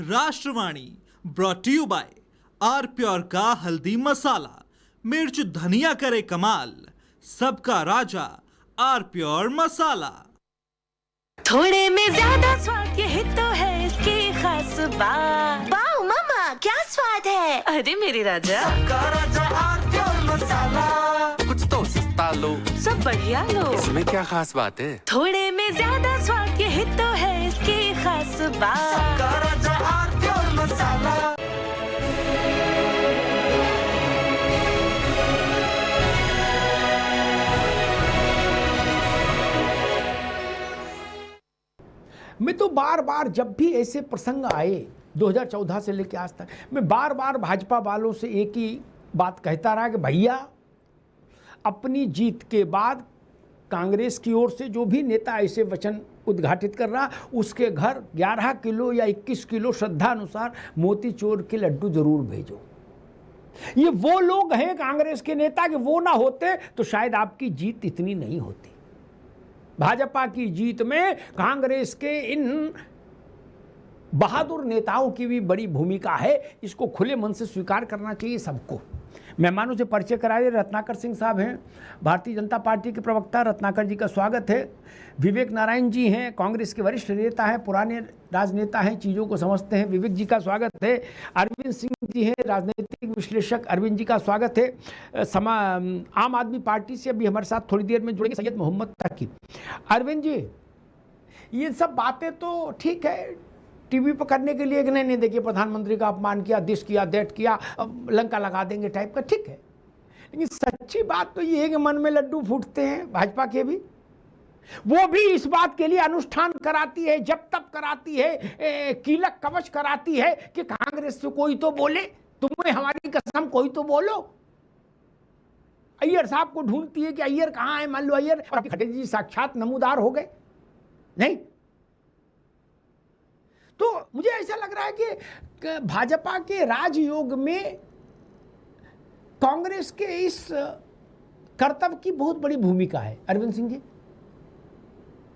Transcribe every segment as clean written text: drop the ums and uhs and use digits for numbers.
राष्ट्रवाणी brought you by R Pure का हल्दी मसाला, मिर्च धनिया करे कमाल, सबका राजा आर प्योर मसाला। थोड़े में ज्यादा स्वाद, यही तो है इसकी खास बात। वाओ मम्मा, क्या स्वाद है। अरे मेरे राजा, सबका राजा आर प्योर मसाला। कुछ तो सस्ता लो, सब बढ़िया लो। इसमें क्या खास बात है। थोड़े में ज्यादा स्वाद, यही तो है इसकी खास बात। सबका राजा आर प्योर मसाला। मैं तो बार बार जब भी ऐसे प्रसंग आए 2014 से लेकर आज तक, मैं बार बार भाजपा वालों से एक ही बात कहता रहा कि भैया, अपनी जीत के बाद कांग्रेस की ओर से जो भी नेता ऐसे वचन उद्घाटित कर रहा, उसके घर 11 किलो या 21 किलो श्रद्धा अनुसार मोतीचूर के लड्डू जरूर भेजो। ये वो लोग हैं कांग्रेस के नेता कि वो ना होते तो शायद आपकी जीत इतनी नहीं होती। भाजपा की जीत में कांग्रेस के इन बहादुर नेताओं की भी बड़ी भूमिका है, इसको खुले मन से स्वीकार करना चाहिए सबको। मेहमानों से परिचय कराए, रत्नाकर सिंह साहब हैं, भारतीय जनता पार्टी के प्रवक्ता, रत्नाकर जी का स्वागत है। विवेक नारायण जी हैं, कांग्रेस के वरिष्ठ नेता हैं, पुराने राजनेता हैं, चीज़ों को समझते हैं, विवेक जी का स्वागत है। अरविंद सिंह जी हैं, राजनीतिक विश्लेषक, अरविंद जी का स्वागत है। आम आदमी पार्टी से अभी हमारे साथ थोड़ी देर में जुड़ेंगे सैयद मोहम्मद तकी। अरविंद जी, ये सब बातें तो ठीक है, टीवी पर करने के लिए कि नहीं देखिए प्रधानमंत्री का अपमान किया, दिस किया, दैट किया, लंका लगा देंगे टाइप का, ठीक है। लेकिन सच्ची बात तो ये है कि मन में लड्डू फूटते हैं भाजपा के भी। वो भी इस बात के लिए अनुष्ठान कराती है, जब तब कराती है, कीलक कवच कराती है कि कांग्रेस से कोई तो बोले, तुम्हें हमारी कसम कोई तो बोलो। अय्यर साहब को ढूंढती है कि अय्यर कहाँ है, मान लो अय्यर, और खड़गे जी साक्षात नमूदार हो गए। नहीं तो मुझे ऐसा लग रहा है कि भाजपा के राजयोग में कांग्रेस के इस कर्तव्य की बहुत बड़ी भूमिका है। अरविंद सिंह जी,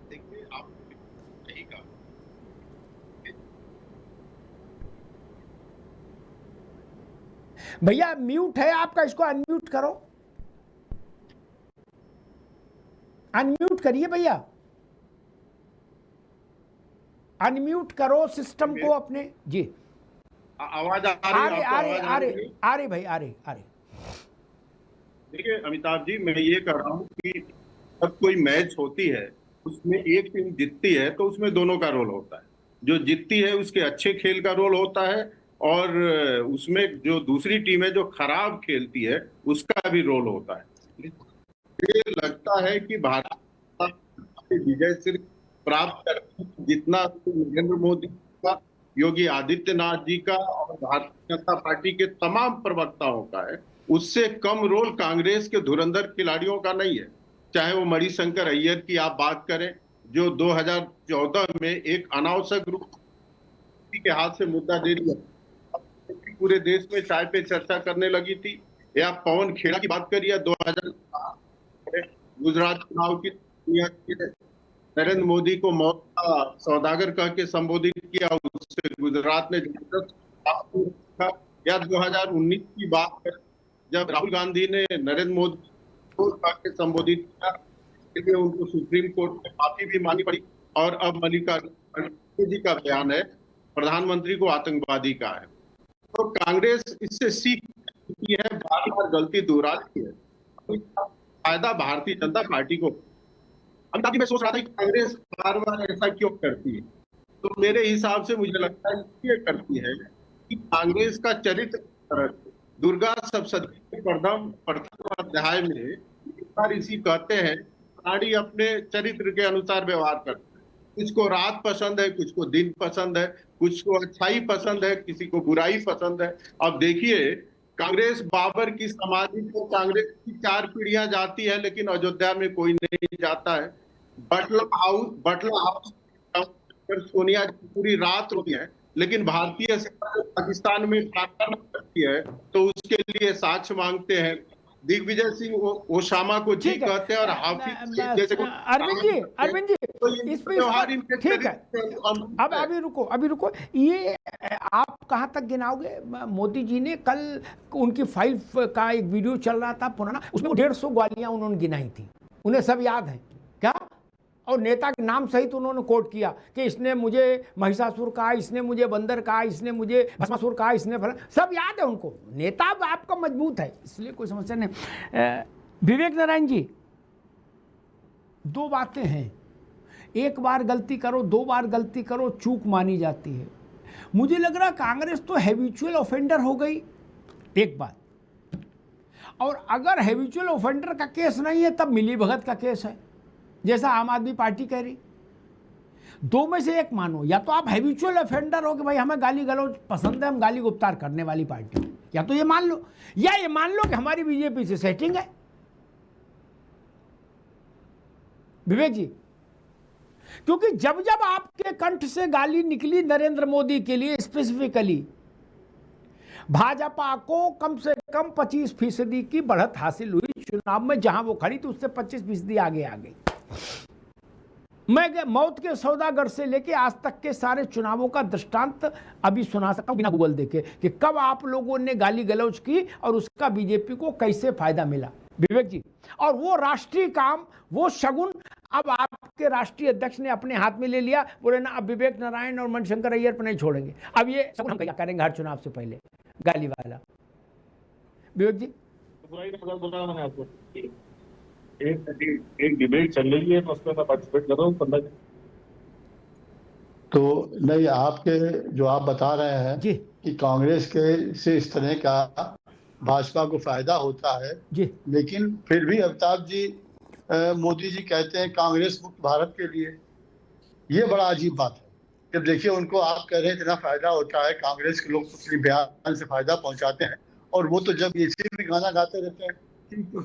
देखिए, आप सही कहा। भैया म्यूट है आपका, इसको अनम्यूट करो, अनम्यूट करिए भैया, अनम्यूट करो सिस्टम को अपने। जी, आवाज आ रही भाई, आ रही। देखिए अमिताभ जी, मैं ये कह रहा हूँ कि जब कोई मैच होती है, उसमें एक टीम जीतती है तो उसमें दोनों का रोल होता है। जो जीतती है उसके अच्छे खेल का रोल होता है, और उसमें जो दूसरी टीम है जो खराब खेलती है उसका भी रोल होता है। ये लगता है कि भारत विजय सिर्फ प्राप्त कर जितना नरेंद्र मोदी का, योगी आदित्यनाथ जी का और भारतीय जनता पार्टी के तमाम प्रवक्ताओं का है, उससे कम रोल कांग्रेस के धुरंधर खिलाड़ियों का नहीं है। चाहे वो मणिशंकर अय्यर की आप बात करें, जो 2014 में एक अनावश्यक रूप के हाथ से मुद्दा दे दिया, पूरे देश में चाय पे चर्चा करने लगी थी। या पवन खेड़ा की बात करिए, 2000 गुजरात चुनाव की नरेंद्र मोदी को मौत का सौदागर कह के संबोधित किया, उससे गुजरात ने जबरदस्त। या 2019 की बात है, जब राहुल गांधी ने नरेंद्र मोदी को कह के संबोधित किया, इसलिए उनको सुप्रीम कोर्ट में माफी भी मांगनी पड़ी। और अब मल्लिकार्जुन जी का बयान है, प्रधानमंत्री को आतंकवादी का है। तो कांग्रेस इससे सीख चुकी है, बार बार गलती दोहराती है, फायदा भारतीय जनता पार्टी को। अमिताभ जी, मैं सोच रहा था कि कांग्रेस बार बार ऐसा क्यों करती है, तो मेरे हिसाब से मुझे लगता है इसलिए करती है कि कांग्रेस का चरित्र, दुर्गा सप्तशती के प्रथम अध्याय में ऋषि कहते हैं, प्राणी अपने चरित्र के अनुसार व्यवहार करते हैं। कुछ को रात पसंद है, कुछ को दिन पसंद है, कुछ को अच्छाई पसंद है, किसी को बुराई पसंद है। अब देखिए, कांग्रेस बाबर की समाधि को कांग्रेस की 4 पीढ़ियां जाती है, लेकिन अयोध्या में कोई नहीं जाता है। बटला हाउस सोनिया जी पूरी रात रोती है, लेकिन भारतीय सेना पाकिस्तान में आक्रमण करती है तो उसके लिए साक्ष्य मांगते हैं। दिग्विजय सिंह ओसामा को जी ठीक है। कहते हैं और हाफिज सईद जैसे को अरविंद जी तो ये इस पे व्यवहार इनके ठीक है। चरित्र अब अभी रुको ये आप कहाँ तक गिनाओगे? मोदी जी ने कल उनकी फाइल का एक वीडियो चल रहा था पुराना, उसमें 150 ग्वालियां उन्होंने गिनाई थी, उन्हें सब याद है क्या? और नेता के नाम सहित उन्होंने कोट किया कि इसने मुझे महिषासुर कहा, इसने मुझे बंदर कहा, इसने मुझे भस्मासुर कहा, इसने सब याद है उनको। नेता आपका मजबूत है, इसलिए कोई समस्या नहीं। विवेक नारायण जी, दो बातें हैं, एक बार गलती करो, दो बार गलती करो, चूक मानी जाती है। मुझे लग रहा कांग्रेस तो हैबिचुअल ऑफेंडर हो गई, एक बात। और अगर हैबिचुअल ऑफेंडर का केस नहीं है तब मिलीभगत का केस है, जैसा आम आदमी पार्टी कह रही। दो में से एक मानो, या तो आप हैबिचुअल ऑफेंडर हो कि भाई हमें गाली गलौज पसंद है, हम गाली गुप्तार करने वाली पार्टी, या तो ये मान लो, या ये मान लो कि हमारी बीजेपी से सेटिंग है। विवेक जी, क्योंकि जब जब आपके कंठ से गाली निकली नरेंद्र मोदी के लिए स्पेसिफिकली, भाजपा को कम से कम 25% की बढ़त हासिल हुई चुनाव में, जहां वो खड़ी थी उससे 25% आगे आ गई। मैं मौत के सौदागर से लेके आज तक के सारे चुनावों का दृष्टांत अभी सुना सकता हूं बिना गूगल देखे कि कब आप लोगों ने गाली गलौज की और उसका बीजेपी को कैसे फायदा मिला। विवेक जी, और वो राष्ट्रीय काम, वो शगुन अब आपके राष्ट्रीय अध्यक्ष ने अपने हाथ में ले लिया, बोले ना अब विवेक नारायण और मणिशंकर अय्यर पर नहीं छोड़ेंगे, अब ये शगुन हम क्या करेंगे हर चुनाव से पहले, गाली वाला। विवेक जी, बोला मैंने आपको एक डिबेट चल रही है, उसमें मैं पार्टिसिपेट कर रहा हूँ 15 दिन। तो नहीं, आपके जो आप बता रहे हैं जी कि कांग्रेस के से इस तरह का भाजपा को फायदा होता है जी, लेकिन फिर भी अमिताभ जी मोदी जी कहते हैं कांग्रेस मुक्त भारत के लिए। ये बड़ा अजीब बात है। जब देखिए उनको आप कह रहे हैं इतना फायदा होता है, कांग्रेस के लोग अपने बयान से फायदा पहुंचाते हैं, और वो तो जब इसी में गाना गाते रहते हैं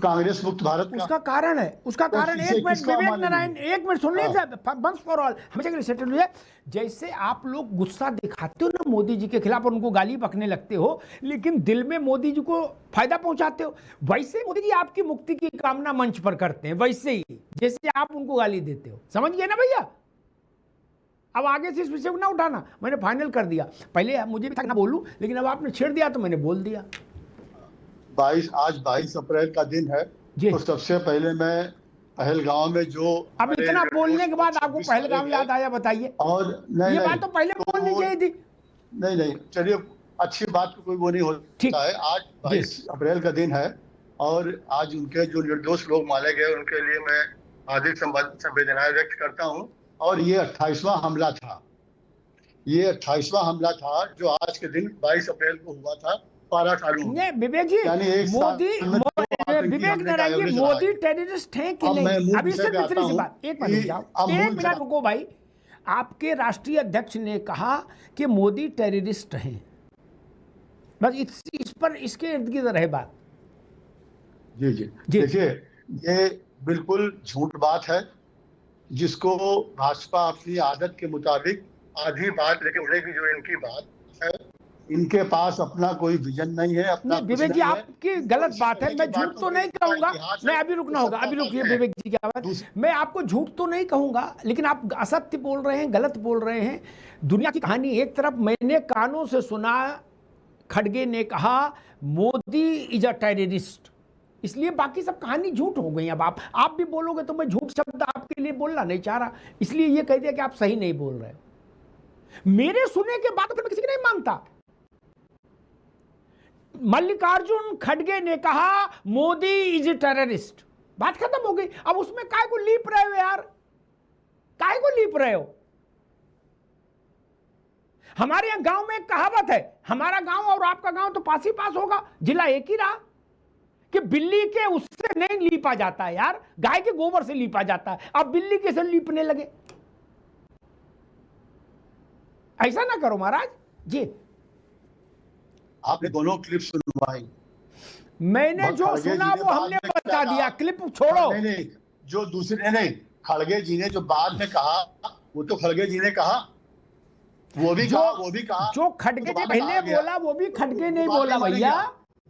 कांग्रेस मुक्त भारत का। उसका कारण है, उसका कारण एक मिनट विवेक नारायण, एक मिनट सुन लीजिए, वंस फॉर ऑल हमेशा सेटल हो जाए। जैसे आप लोग गुस्सा दिखाते हो ना मोदी जी के खिलाफ और उनको गाली बकने लगते हो, लेकिन दिल में मोदी जी को फायदा पहुंचाते हो, वैसे मोदी जी आपकी मुक्ति की कामना मंच पर करते हैं, वैसे ही जैसे आप उनको गाली देते हो। समझ गए ना भैया? अब आगे से इस विषय को ना उठाना, मैंने फाइनल कर दिया। पहले मुझे भी था ना बोलूं, लेकिन अब आपने छेड़ दिया तो मैंने बोल दिया। आज 22 अप्रैल का दिन है, तो सबसे पहले मैं पहलगांव में जो, अब इतना बोलने के बाद आपको पहलगाम याद आया, बताइए? और नहीं, ये बात तो पहले बोलनी चाहिए थी। नहीं, चलिए अच्छी बात कोई वो नहीं होता है। आज 22 अप्रैल का दिन है और आज उनके जो निर्दोष लोग मारे गए उनके लिए मैं हार्दिक संवेदनाएं व्यक्त करता हूँ। और ये 28वां हमला था, ये 28वां हमला था जो आज के दिन 22 अप्रैल को हुआ था। 12 सालों में। विवेक जी, मोदी विवेक नारायण जी मोदी टेररिस्ट हैं कि नहीं? अभी से तीसरी सी बात, एक मिनट रुको भाई। आपके राष्ट्रीय अध्यक्ष ने कहा कि मोदी टेररिस्ट हैं, बस इस पर इसके इर्द गिर्द रहे बात। जी देखिए, ये बिल्कुल झूठ बात है, जिसको भाजपा अपनी आदत के मुताबिक आधी बात लेके उड़ेगी। जो इनकी बात है, इनके पास अपना कोई विजन नहीं है, अपना विवेक जी आपकी गलत बात है। मैं झूठ तो नहीं कहूंगा, नहीं अभी रुकना होगा, अभी रुकिए विवेक जी क्या बात। मैं आपको झूठ तो नहीं कहूंगा, लेकिन आप असत्य बोल रहे हैं, गलत बोल रहे हैं। दुनिया की कहानी एक तरफ, मैंने कानों से सुना खड़गे ने कहा मोदी इज अ टेररिस्ट, इसलिए बाकी सब कहानी झूठ हो गई। अब आप भी बोलोगे तो मैं झूठ शब्द आपके लिए बोलना नहीं चाह रहा, इसलिए ये कह दिया कि आप सही नहीं बोल रहे। मेरे सुने के बाद मैं किसी की नहीं मानता। मल्लिकार्जुन खड़गे ने कहा मोदी इज टेररिस्ट, बात खत्म हो गई। अब उसमें काय को लीप रहे हो यार, काय को लीप रहे हो? हमारे यहां गांव में एक कहावत है, हमारा गांव और आपका गांव तो पास ही पास होगा, जिला एक ही रहा, कि बिल्ली के उससे नहीं लीपा जाता है यार, गाय के गोबर से लीपा जाता है। अब बिल्ली के से लीपने लगे, ऐसा ना करो महाराज जी। आपने दोनों क्लिप सुनवाई, मैंने जो सुना वो हमने बता दिया, क्लिप छोड़ो। नहीं, जो दूसरे नहीं, खड़गे जी ने जो बाद में कहा, वो तो खड़गे जी ने कहा, वो भी कहा जो खड़गे ने पहले बोला वो भी खड़गे नहीं बोला भैया।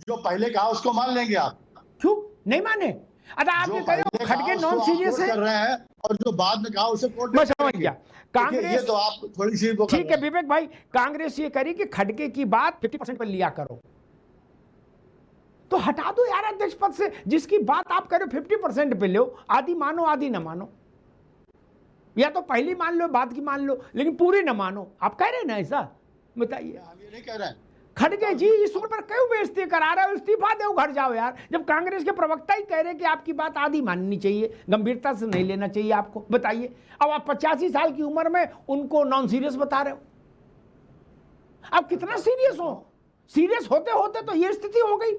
जो पहले कहा उसको मान लेंगे आप? क्यों नहीं माने? अच्छा आप ये कह रहे हो खड़गे नॉन सीरियस है कर रहे हैं और जो बाद में कहा उसे कोर्ट मैं समझ गया। ये कांग्रेस तो आप थोड़ी सी वो कर ठीक रहे है हैं। विवेक भाई, कांग्रेस ये करी कि खड़गे की बात 50% पर लिया करो, तो हटा दो यार अध्यक्ष पद से। जिसकी बात आप कह रहे हो 50% पे लो, आधी मानो आधी ना मानो, या तो पहली मान लो बाद की मान लो, लेकिन पूरी ना मानो। आप कह रहे हैं ना ऐसा? बताइए। हम ये नहीं कह रहे हैं। खड़गे जी इस उम्र पर क्यों बेइज्जती करा रहे हो? इस्तीफा दो, घर जाओ यार। जब कांग्रेस के प्रवक्ता ही कह रहे हैं कि आपकी बात आधी माननी चाहिए, गंभीरता से नहीं लेना चाहिए आपको, बताइए। अब आप 85 साल की उम्र में उनको नॉन सीरियस बता रहे हो। आप कितना सीरियस हो? सीरियस होते होते तो ये स्थिति हो गई।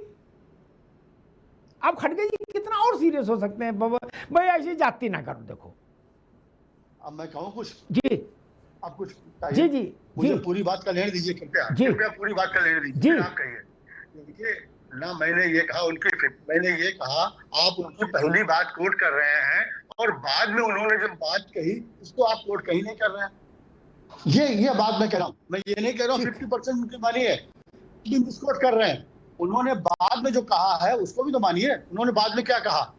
आप खड़गे जी कितना और सीरियस हो सकते हैं? भाई ऐसी जाति ना करो। देखो अब मैं कहूँ कुछ, जी आप कुछ जी जी मुझे जी पूरी बात का लेने दीजिए कृपया, जी। कृपया पूरी बात का लेने जी। दीजिए। आप कहिए, देखिए ना मैंने ये कहा मैंने ये कहा आप उनकी पहली बात कोट कर रहे हैं और बाद में उन्होंने जब बात कही उसको आप कोट कहीं नहीं कर रहे हैं। ये बात मैं कह रहा हूँ। मैं ये नहीं कह रहा हूँ 50% उनकी मानी है, लेकिन मिसकोट कर रहे हैं। उन्होंने बाद में जो कहा है उसको भी तो मानिए। उन्होंने बाद में क्या कहा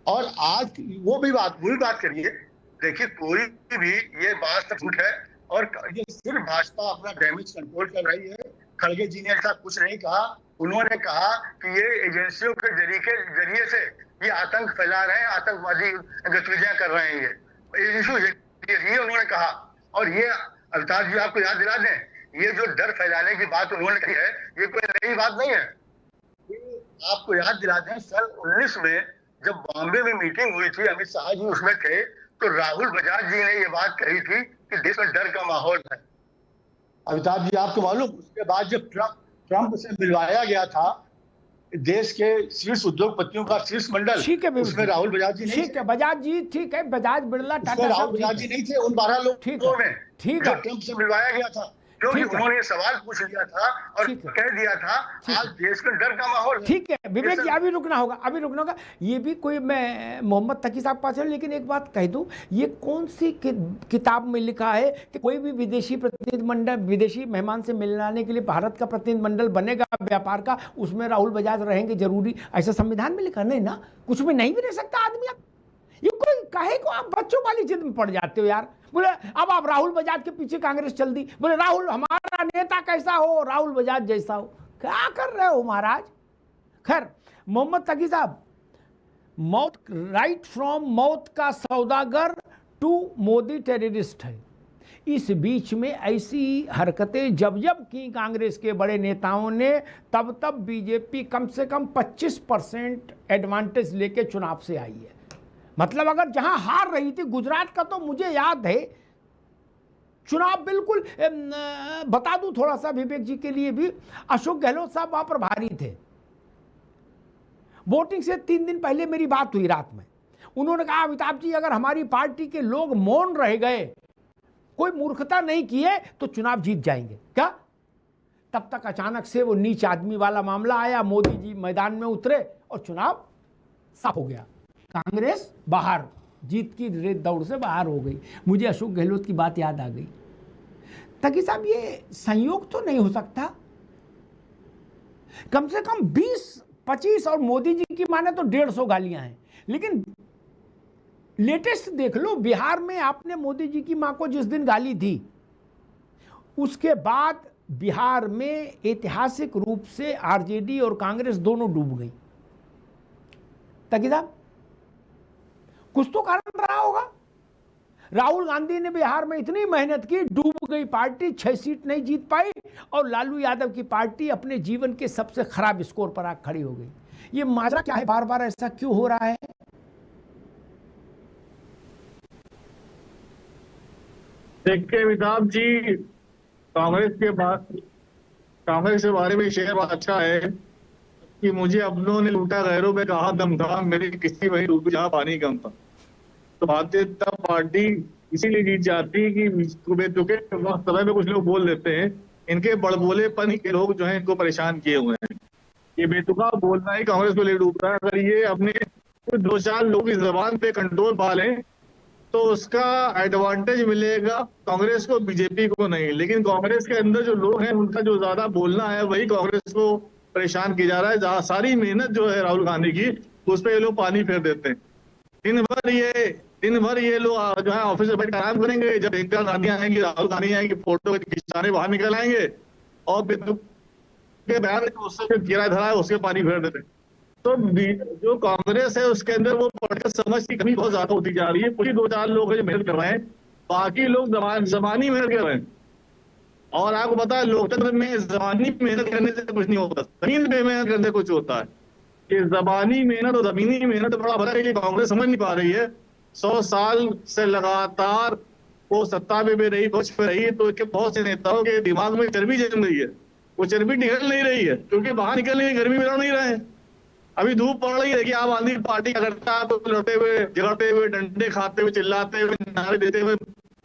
और आज वो भी बात करिए। देखिए कोई भी ये बात सब झूठ है और ये सिर्फ भाजपा अपना डैमेज कंट्रोल कर रही है। खड़गे जी ने ऐसा कुछ नहीं कहा। उन्होंने कहा कि ये एजेंसियों के जरिए से ये आतंक फैला रहे हैं, आतंकवादी गतिविधियां कर रहे हैं। ये उन्होंने कहा। और ये अवतार जी आपको याद दिला दें, ये जो डर फैलाने की बात उन्होंने कही है ये कोई नई बात नहीं है। आपको याद दिला दें सन 19 में जब बॉम्बे में मीटिंग हुई थी, अमित शाह जी उसमें थे, तो राहुल बजाज जी ने ये बात कही थी कि देश में डर का माहौल है। अमिताभ जी आपको मालूम, उसके बाद जब ट्रंप से मिलवाया गया था देश के शीर्ष उद्योगपतियों का शीर्ष मंडल, ठीक है उसमें राहुल बजाज जी नहीं ठीक है, बजाज जी ठीक है, बजाज बिरला टाटा राहुल साहब बजाज जी नहीं थे उन 12 लोगों में ठीक जो है ट्रंप से मिलवाया गया था, क्योंकि ठीक है। उन्होंने सवाल पूछ लिया था और ठीक है। कह दिया था ठीक आज देश में डर का माहौल है। ठीक है विवेक जी, अभी रुकना होगा। ये भी कोई, मैं मोहम्मद तकी साहब पास है, लेकिन एक बात कह दूं, ये कौन सी किताब में लिखा है कि कोई भी विदेशी प्रतिनिधिमंडल विदेशी मेहमान से मिलाने के लिए भारत का प्रतिनिधिमंडल बनेगा व्यापार का, उसमें राहुल बजाज रहेंगे जरूरी, ऐसा संविधान में लिखा नहीं ना? कुछ भी नहीं भी रह सकता आदमी। आप ये कोई काहे को आप बच्चों वाली जिद में पड़ जाते हो यार? बोले अब आप राहुल बजाज के पीछे कांग्रेस चल दी, बोले राहुल हमारा नेता कैसा हो, राहुल बजाज जैसा हो। क्या कर रहे हो महाराज? खैर मोहम्मद तकी साहब, मौत राइट फ्रॉम मौत का सौदागर टू मोदी टेररिस्ट है। इस बीच में ऐसी हरकतें जब की कांग्रेस के बड़े नेताओं ने, तब बीजेपी कम से कम 25% एडवांटेज लेके चुनाव से आई है। मतलब अगर जहां हार रही थी गुजरात का, तो मुझे याद है चुनाव बिल्कुल, बता दूं थोड़ा सा विवेक जी के लिए भी, अशोक गहलोत साहब वहां पर भारी थे। वोटिंग से 3 दिन पहले मेरी बात हुई रात में, उन्होंने कहा अमिताभ जी अगर हमारी पार्टी के लोग मौन रह गए, कोई मूर्खता नहीं किए, तो चुनाव जीत जाएंगे। क्या तब तक अचानक से वो नीच आदमी वाला मामला आया, मोदी जी मैदान में उतरे और चुनाव साफ हो गया। कांग्रेस बाहर, जीत की रेत दौड़ से बाहर हो गई। मुझे अशोक गहलोत की बात याद आ गई। तकी साहब ये संयोग तो नहीं हो सकता? कम से कम 20-25 और मोदी जी की माने तो 150 गालियां हैं, लेकिन लेटेस्ट देख लो, बिहार में आपने मोदी जी की मां को जिस दिन गाली दी, उसके बाद बिहार में ऐतिहासिक रूप से आरजेडी और कांग्रेस दोनों डूब गई। तकी साहब कुछ तो कारण रहा होगा। राहुल गांधी ने बिहार में इतनी मेहनत की, डूब गई पार्टी, 6 सीट नहीं जीत पाई, और लालू यादव की पार्टी अपने जीवन के सबसे खराब स्कोर पर आकर खड़ी हो गई। ये माजरा क्या है? बार बार ऐसा क्यों हो रहा है? देखिए अमिताभ जी, कांग्रेस के बारे में शेर अच्छा है कि मुझे अपनों ने लूटा, गैरों में कहा दम था, मेरी किस्ती वही डूबी जहां पानी कम था। तो भारतीय जनता पार्टी इसीलिए जीत जाती कि बेतुके समय में कुछ लोग बोल देते हैं, इनके बड़बोलेपन के लोग जो है इनको परेशान किए हुए हैं। ये बेतुका बोलना ही कांग्रेस को ले डूब रहा है। अगर ये अपने 2-4 लोगों की जबान पे कंट्रोल पा लें तो उसका एडवांटेज मिलेगा कांग्रेस को, बीजेपी को नहीं। लेकिन कांग्रेस के अंदर जो लोग हैं उनका जो ज्यादा बोलना है वही कांग्रेस को परेशान किया जा रहा है, जहाँ सारी मेहनत जो है राहुल गांधी की उस पर ये लोग पानी फेर देते हैं। दिन भर ये लोग जो है ऑफिस में बैठ कर आराम करेंगे, जब प्रियंका गांधी आएंगी, राहुल गांधी आएंगी, फोटो खिंचाने बाहर निकल आएंगे और फिर के बयान उससे गिरा धरा है उसके पानी फेर देते हैं। तो जो कांग्रेस है उसके अंदर वो पॉलिटिकल समझ की कमी बहुत ज्यादा होती जा रही है। कुछ ही 2-4 लोग हैं जो मेहनत कर रहे हैं, बाकी लोग जबानी मेहनत कर रहे हैं। और आपको पता है लोकतंत्र में जबानी मेहनत करने से कुछ नहीं होता, जमीन पे मेहनत करने से कुछ होता है। ये जबानी मेहनत और जमीनी मेहनत बड़ा फर्क है, ये कांग्रेस समझ नहीं पा रही है। 100 साल से लगातार वो सत्ता में भी रही, पक्ष पे रही, तो बहुत से नेताओं के दिमाग में चर्बी जम रही है, वो चर्बी निकल नहीं रही है क्योंकि बाहर निकलने की गर्मी में लड़ नहीं रहे हैं। अभी धूप पड़ रही है कि आम आदमी पार्टी क्या करता है, आपको लड़ते हुए, झगड़ते हुए, डंडे खाते हुए, चिल्लाते हुए, नारे देते हुए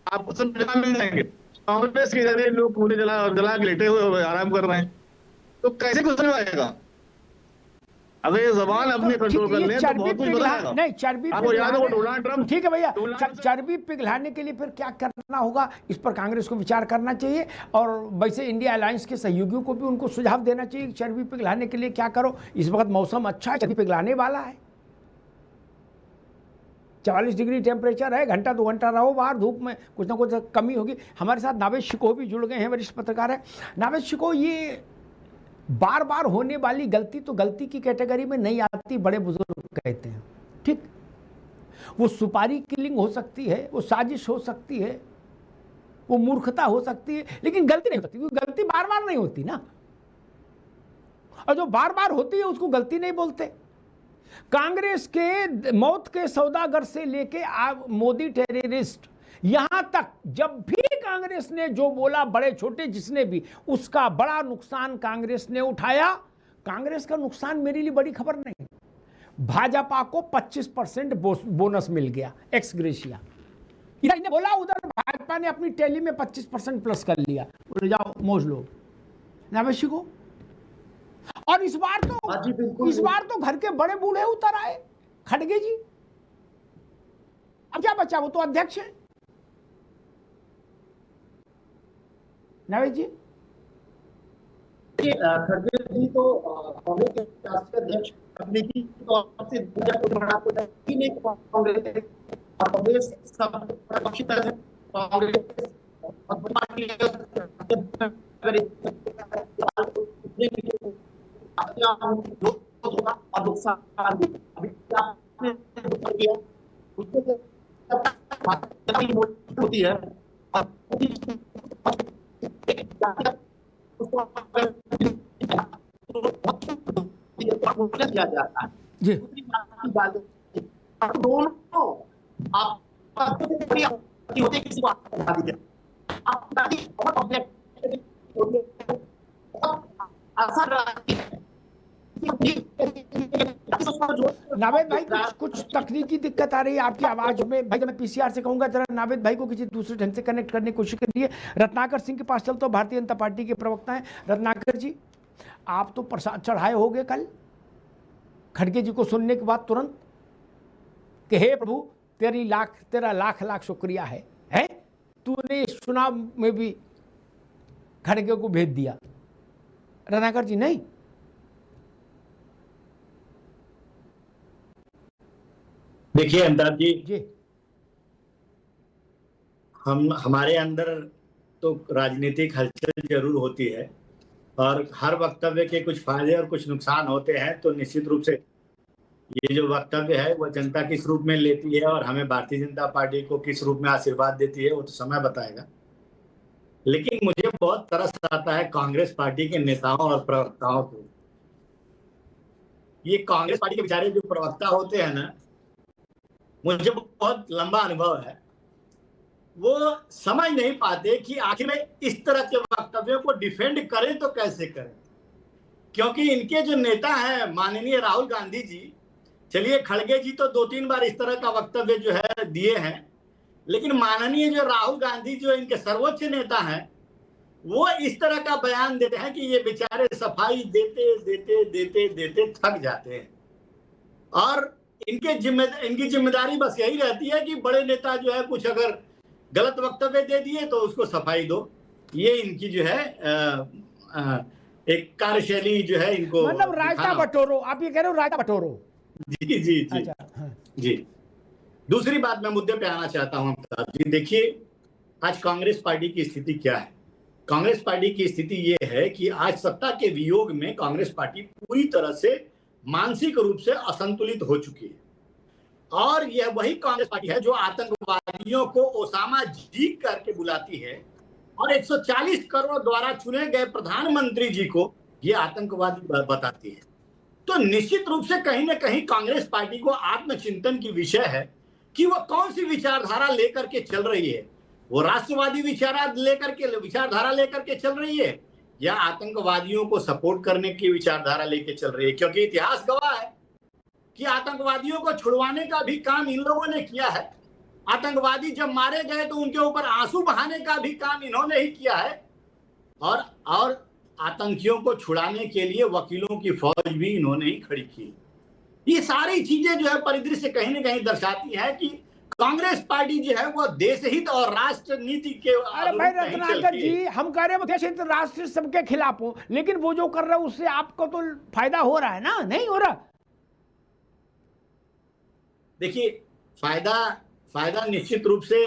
आपको सब मिल जाएंगे। कांग्रेस के जरिए लोग पूरे जला के लेटे हुए आराम कर रहे हैं, तो कैसे कुछ नहीं आएगा? अगर ये जबान अपने कंट्रोल कर ले तो बहुत कुछ बताएगा। नहीं, चर्बी आपको याद है वो डोनाल्ड ट्रम्प, ठीक है भैया, चर्बी पिघलाने के लिए फिर क्या करना होगा, इस पर कांग्रेस को विचार करना चाहिए। और वैसे इंडिया अलायंस के सहयोगियों को भी उनको सुझाव देना चाहिए कि चर्बी पिघलाने के लिए क्या करो। इस वक्त मौसम अच्छा है, चर्बी पिघलाने वाला है, 44 डिग्री टेम्परेचर है, घंटा 2 घंटा रहो बाहर धूप में, कुछ ना कुछ कमी होगी। हमारे साथ नावेद शिकोह भी जुड़ गए हैं, वरिष्ठ पत्रकार है। नावेद शिकोह, ये बार बार होने वाली गलती तो गलती की कैटेगरी में नहीं आती, बड़े बुजुर्ग कहते हैं, ठीक। वो सुपारी किलिंग हो सकती है, वो साजिश हो सकती है, वो मूर्खता हो सकती है, लेकिन गलती नहीं हो सकती, क्योंकि गलती बार बार नहीं होती ना। और जो बार बार होती है उसको गलती नहीं बोलते। कांग्रेस के मौत के सौदागर से लेके मोदी टेररिस्ट, यहां तक जब भी कांग्रेस ने जो बोला, बड़े छोटे जिसने भी, उसका बड़ा नुकसान कांग्रेस ने उठाया। कांग्रेस का नुकसान मेरे लिए बड़ी खबर नहीं। भाजपा को 25% बोनस मिल गया, एक्स ग्रेशिया। इधर ने बोला, उधर भाजपा ने अपनी टैली में 25% प्लस कर लिया। बोले जाओ मौज लो नावेशी को। और इस बार तो घर के बड़े बूढ़े उतर आए, खड़गे जी। अब क्या बचा, वो तो अध्यक्ष है। नावेद जी, खड़गे जी तो कांग्रेस के राष्ट्रीय अध्यक्ष तकनीकी तौर से कांग्रेस सबपक्षीय है। कांग्रेस होती है किया जाता है जी। दोनों होते किसी नावेद भाई, कुछ तकनीकी दिक्कत आ रही है आपकी आवाज में भाई। मैं पीसीआर से कहूंगा जरा नावेद भाई को किसी दूसरे ढंग से कनेक्ट करने की कोशिश करिए। रत्नाकर सिंह के पास चलते हो, भारतीय जनता पार्टी के प्रवक्ता हैं। रत्नाकर जी, आप तो प्रसाद चढ़ाए होंगे कल खड़गे जी को सुनने के बाद तुरंत कि हे प्रभु तेरा लाख लाख शुक्रिया है तूने इस चुनाव में भी खड़गे को भेज दिया। रत्नाकर जी, नहीं? देखिए अमिताभ जी, हमारे अंदर तो राजनीतिक हलचल जरूर होती है और हर वक्तव्य के कुछ फायदे और कुछ नुकसान होते हैं। तो निश्चित रूप से ये जो वक्तव्य है वो जनता किस रूप में लेती है और हमें भारतीय जनता पार्टी को किस रूप में आशीर्वाद देती है वो तो समय बताएगा। लेकिन मुझे बहुत तरस आता है कांग्रेस पार्टी के नेताओं और प्रवक्ताओं को। ये कांग्रेस पार्टी के बेचारे जो प्रवक्ता होते हैं ना, मुझे बहुत लंबा अनुभव है, वो समझ नहीं पाते कि आखिर में इस तरह के वक्तव्यों को डिफेंड करें तो कैसे करें। क्योंकि इनके जो नेता हैं माननीय राहुल गांधी जी, चलिए खड़गे जी तो 2-3 बार इस तरह का वक्तव्य जो है दिए हैं, लेकिन माननीय जो राहुल गांधी जो इनके सर्वोच्च नेता हैं, वो इस तरह का बयान देते हैं कि ये बेचारे सफाई देते देते देते देते थक जाते हैं और इनकी जिम्मेदारी बस यही रहती है कि बड़े नेता जो है कुछ अगर गलत वक्तव्य दे दिए तो उसको सफाई दो। ये इनकी जो है एक कार्यशैली जो है इनको मतलब रायता दिखाना। बटोरो, आप ये कह रहे हो रायता बटोरो। जी जी जी अच्छा, हाँ। जी। दूसरी बात मैं मुद्दे पे आना चाहता हूं अमिताभ जी। देखिए आज कांग्रेस पार्टी की स्थिति क्या है। कांग्रेस पार्टी की स्थिति ये है कि आज सत्ता के वियोग में कांग्रेस पार्टी पूरी तरह से मानसिक रूप से असंतुलित हो चुकी है। और यह वही कांग्रेस पार्टी है जो आतंकवादियों को ओसामा जी करके बुलाती है और 140 करोड़ द्वारा चुने गए प्रधानमंत्री जी को ये आतंकवादी बताती है। तो निश्चित रूप से कहीं ना कहीं कांग्रेस पार्टी को आत्मचिंतन की विषय है कि वो कौन सी विचारधारा लेकर के चल रही है। वो राष्ट्रवादी विचारधारा लेकर के चल रही है या आतंकवादियों को सपोर्ट करने की विचारधारा लेकर चल रही है। क्योंकि इतिहास गवाह है कि आतंकवादियों को छुड़वाने का भी काम इन लोगों ने किया है। आतंकवादी जब मारे गए तो उनके ऊपर आंसू बहाने का भी काम इन्होंने ही किया है और आतंकियों को छुड़ाने के लिए वकीलों की फौज भी इन्होंने ही खड़ी की। ये सारी चीजें जो है परिदृश्य कहीं ना कहीं दर्शाती है कि कांग्रेस पार्टी जो है वो देशहित और राष्ट्र नीति के अरे भाई रत्नाकर जी, हम कह रहे हैं देशहित राष्ट्र सबके खिलाफ हो, लेकिन वो जो कर रहे हो उससे आपको तो फायदा हो रहा है ना, नहीं हो रहा? देखिए फायदा निश्चित रूप से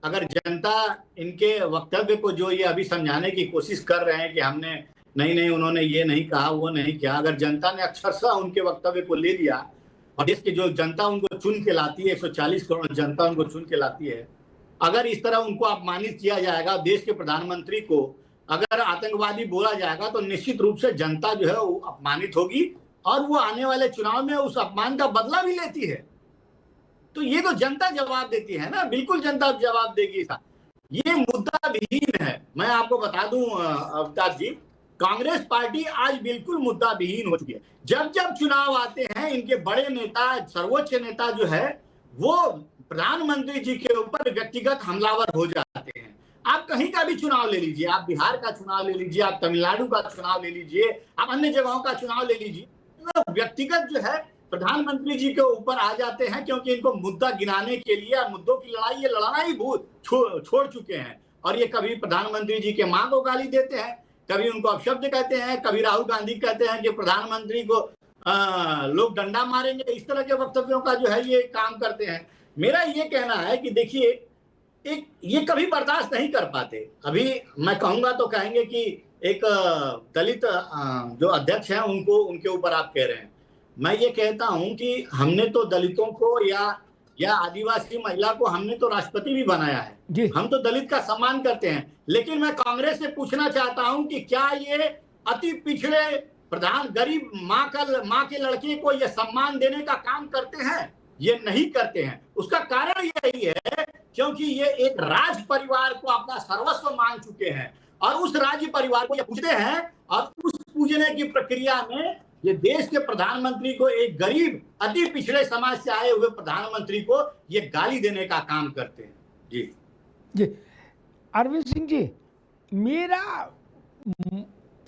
अगर जनता इनके वक्तव्य को जो ये अभी समझाने की कोशिश कर रहे हैं कि हमने नहीं उन्होंने ये नहीं कहा वो नहीं किया, अगर जनता ने अक्षरशः उनके वक्तव्य को ले लिया और देश की जो जनता उनको चुन के लाती है, 140 करोड़ जनता उनको चुन के लाती है, अगर इस तरह उनको अपमानित किया जाएगा, देश के प्रधानमंत्री को अगर आतंकवादी बोला जाएगा तो निश्चित रूप से जनता जो है वो अपमानित होगी और वो आने वाले चुनाव में उस अपमान का बदला भी लेती है। तो ये तो जनता जवाब देती है ना, बिल्कुल जनता जवाब देगी। ये मुद्दा विहीन है। मैं आपको बता दूं अमिताभ जी, कांग्रेस पार्टी आज बिल्कुल मुद्दा विहीन हो चुकी है। जब जब चुनाव आते हैं इनके बड़े नेता, सर्वोच्च नेता जो है वो प्रधानमंत्री जी के ऊपर व्यक्तिगत हमलावर हो जाते हैं। आप कहीं का भी चुनाव ले लीजिए, आप बिहार का चुनाव ले लीजिए, आप तमिलनाडु का चुनाव ले लीजिए, आप अन्य जगहों का चुनाव ले लीजिए, तो व्यक्तिगत जो है प्रधानमंत्री जी के ऊपर आ जाते हैं क्योंकि इनको मुद्दा गिनाने के लिए मुद्दों की लड़ाई ये लड़ना ही भूल छोड़ चुके हैं। और ये कभी प्रधानमंत्री जी के मां को गाली देते हैं, कभी उनको अपशब्द कहते हैं, कभी राहुल गांधी कहते हैं कि प्रधानमंत्री को लोग डंडा मारेंगे। इस तरह के वक्तव्यों का जो है ये काम करते हैं। मेरा ये कहना है कि देखिए ये कभी बर्दाश्त नहीं कर पाते। अभी मैं कहूंगा तो कहेंगे कि एक दलित जो अध्यक्ष हैं उनके ऊपर आप कह रहे हैं। मैं ये कहता हूं कि हमने तो दलितों को या आदिवासी महिला को हमने तो राष्ट्रपति भी बनाया है, हम तो दलित का सम्मान करते हैं। लेकिन मैं कांग्रेस से पूछना चाहता हूं कि क्या ये अति पिछड़े गरीब माँ के लड़के को ये सम्मान देने का काम करते हैं? ये नहीं करते हैं। उसका कारण यही है क्योंकि ये एक राज परिवार को अपना सर्वस्व मान चुके हैं और उस राज्य परिवार को ये पूजते हैं और उस पूजने की प्रक्रिया में ये देश के प्रधानमंत्री को, एक गरीब अति पिछड़े समाज से आए हुए प्रधानमंत्री को ये गाली देने का काम करते हैं। जी अरविंद सिंह जी, मेरा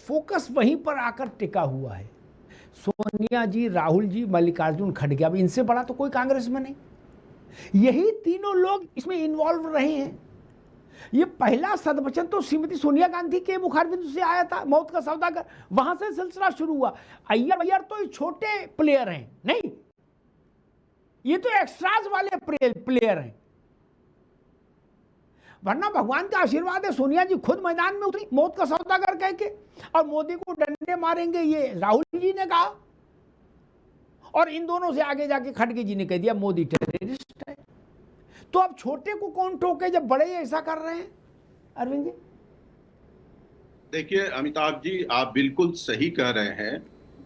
फोकस वहीं पर आकर टिका हुआ है। सोनिया जी, राहुल जी, मल्लिकार्जुन खड़गे, अब इनसे बड़ा तो कोई कांग्रेस में नहीं। यही तीनों लोग इसमें इन्वॉल्व रहे हैं। ये पहला सदवचन तो श्रीमती सोनिया गांधी के मुखारबिंद से आया था, मौत का सौदागर, वहां से सिलसिला शुरू हुआ। अय्यर तो छोटे प्लेयर हैं, नहीं, ये तो एक्स्ट्राज वाले प्लेयर हैं। वरना भगवान का आशीर्वाद है, सोनिया जी खुद मैदान में उतरी मौत का सौदागर कह के, और मोदी को डंडे मारेंगे ये राहुल जी ने कहा, और इन दोनों से आगे जाके खड़गे जी ने कह दिया मोदी टेररिस्ट है। तो अब छोटे को कौन ठोके जब बड़े ऐसा कर रहे हैं? अरविंद जी देखिए अमिताभ जी, आप बिल्कुल सही कह रहे हैं।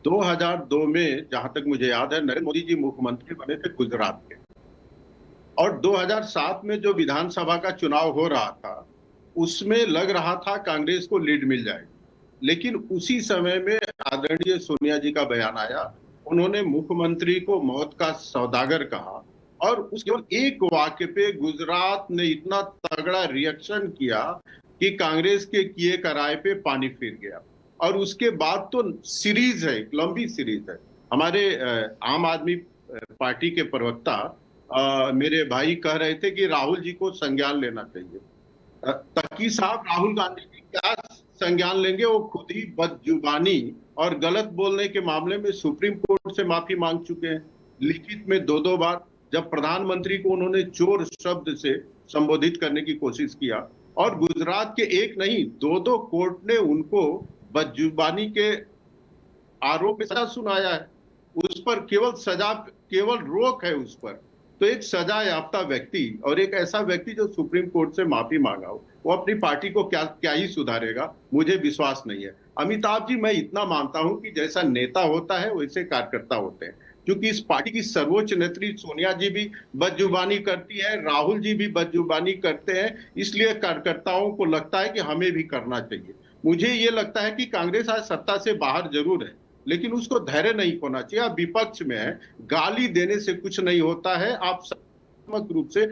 2002 में जहां तक मुझे याद है नरेंद्र मोदी जी मुख्यमंत्री बने थे गुजरात के, और 2007 में जो विधानसभा का चुनाव हो रहा था उसमें लग रहा था कांग्रेस को लीड मिल जाएगी। लेकिन उसी समय में आदरणीय सोनिया जी का बयान आया, उन्होंने मुख्यमंत्री को मौत का सौदागर कहा, और उस केवल एक वाक्य पे गुजरात ने इतना तगड़ा रिएक्शन किया कि कांग्रेस के किए कराए पे पानी फिर गया। और उसके बाद तो सीरीज है, एक लंबी सीरीज है। हमारे आम आदमी पार्टी के प्रवक्ता मेरे भाई कह रहे थे कि राहुल जी को संज्ञान लेना चाहिए। तकी साहब, राहुल गांधी जी क्या संज्ञान लेंगे। वो खुद ही बदजुबानी और गलत बोलने के मामले में सुप्रीम कोर्ट से माफी मांग चुके हैं, लिखित में 2-2 बार। जब प्रधानमंत्री को उन्होंने चोर शब्द से संबोधित करने की कोशिश किया, और गुजरात के एक नहीं 2-2 कोर्ट ने उनको बदजुबानी के आरोप में सजा सुनाया है। उस पर केवल रोक है उस पर। तो एक सजा याफ्ता व्यक्ति और एक ऐसा व्यक्ति जो सुप्रीम कोर्ट से माफी मांगा हो, वो अपनी पार्टी को क्या ही सुधारेगा, मुझे विश्वास नहीं है। अमिताभ जी, मैं इतना मानता हूं कि जैसा नेता होता है वैसे कार्यकर्ता होते हैं, क्योंकि इस पार्टी की सर्वोच्च नेत्री सोनिया जी भी बदजुबानी करती है, राहुल जी भी बदजुबानी करते हैं, इसलिए कार्यकर्ताओं को लगता है कि हमें भी करना चाहिए। मुझे ये लगता है कि कांग्रेस आज सत्ता से बाहर जरूर है, लेकिन उसको धैर्य नहीं खोना चाहिए। आप विपक्ष में है, गाली देने से कुछ नहीं होता है। आप सकारात्मक रूप से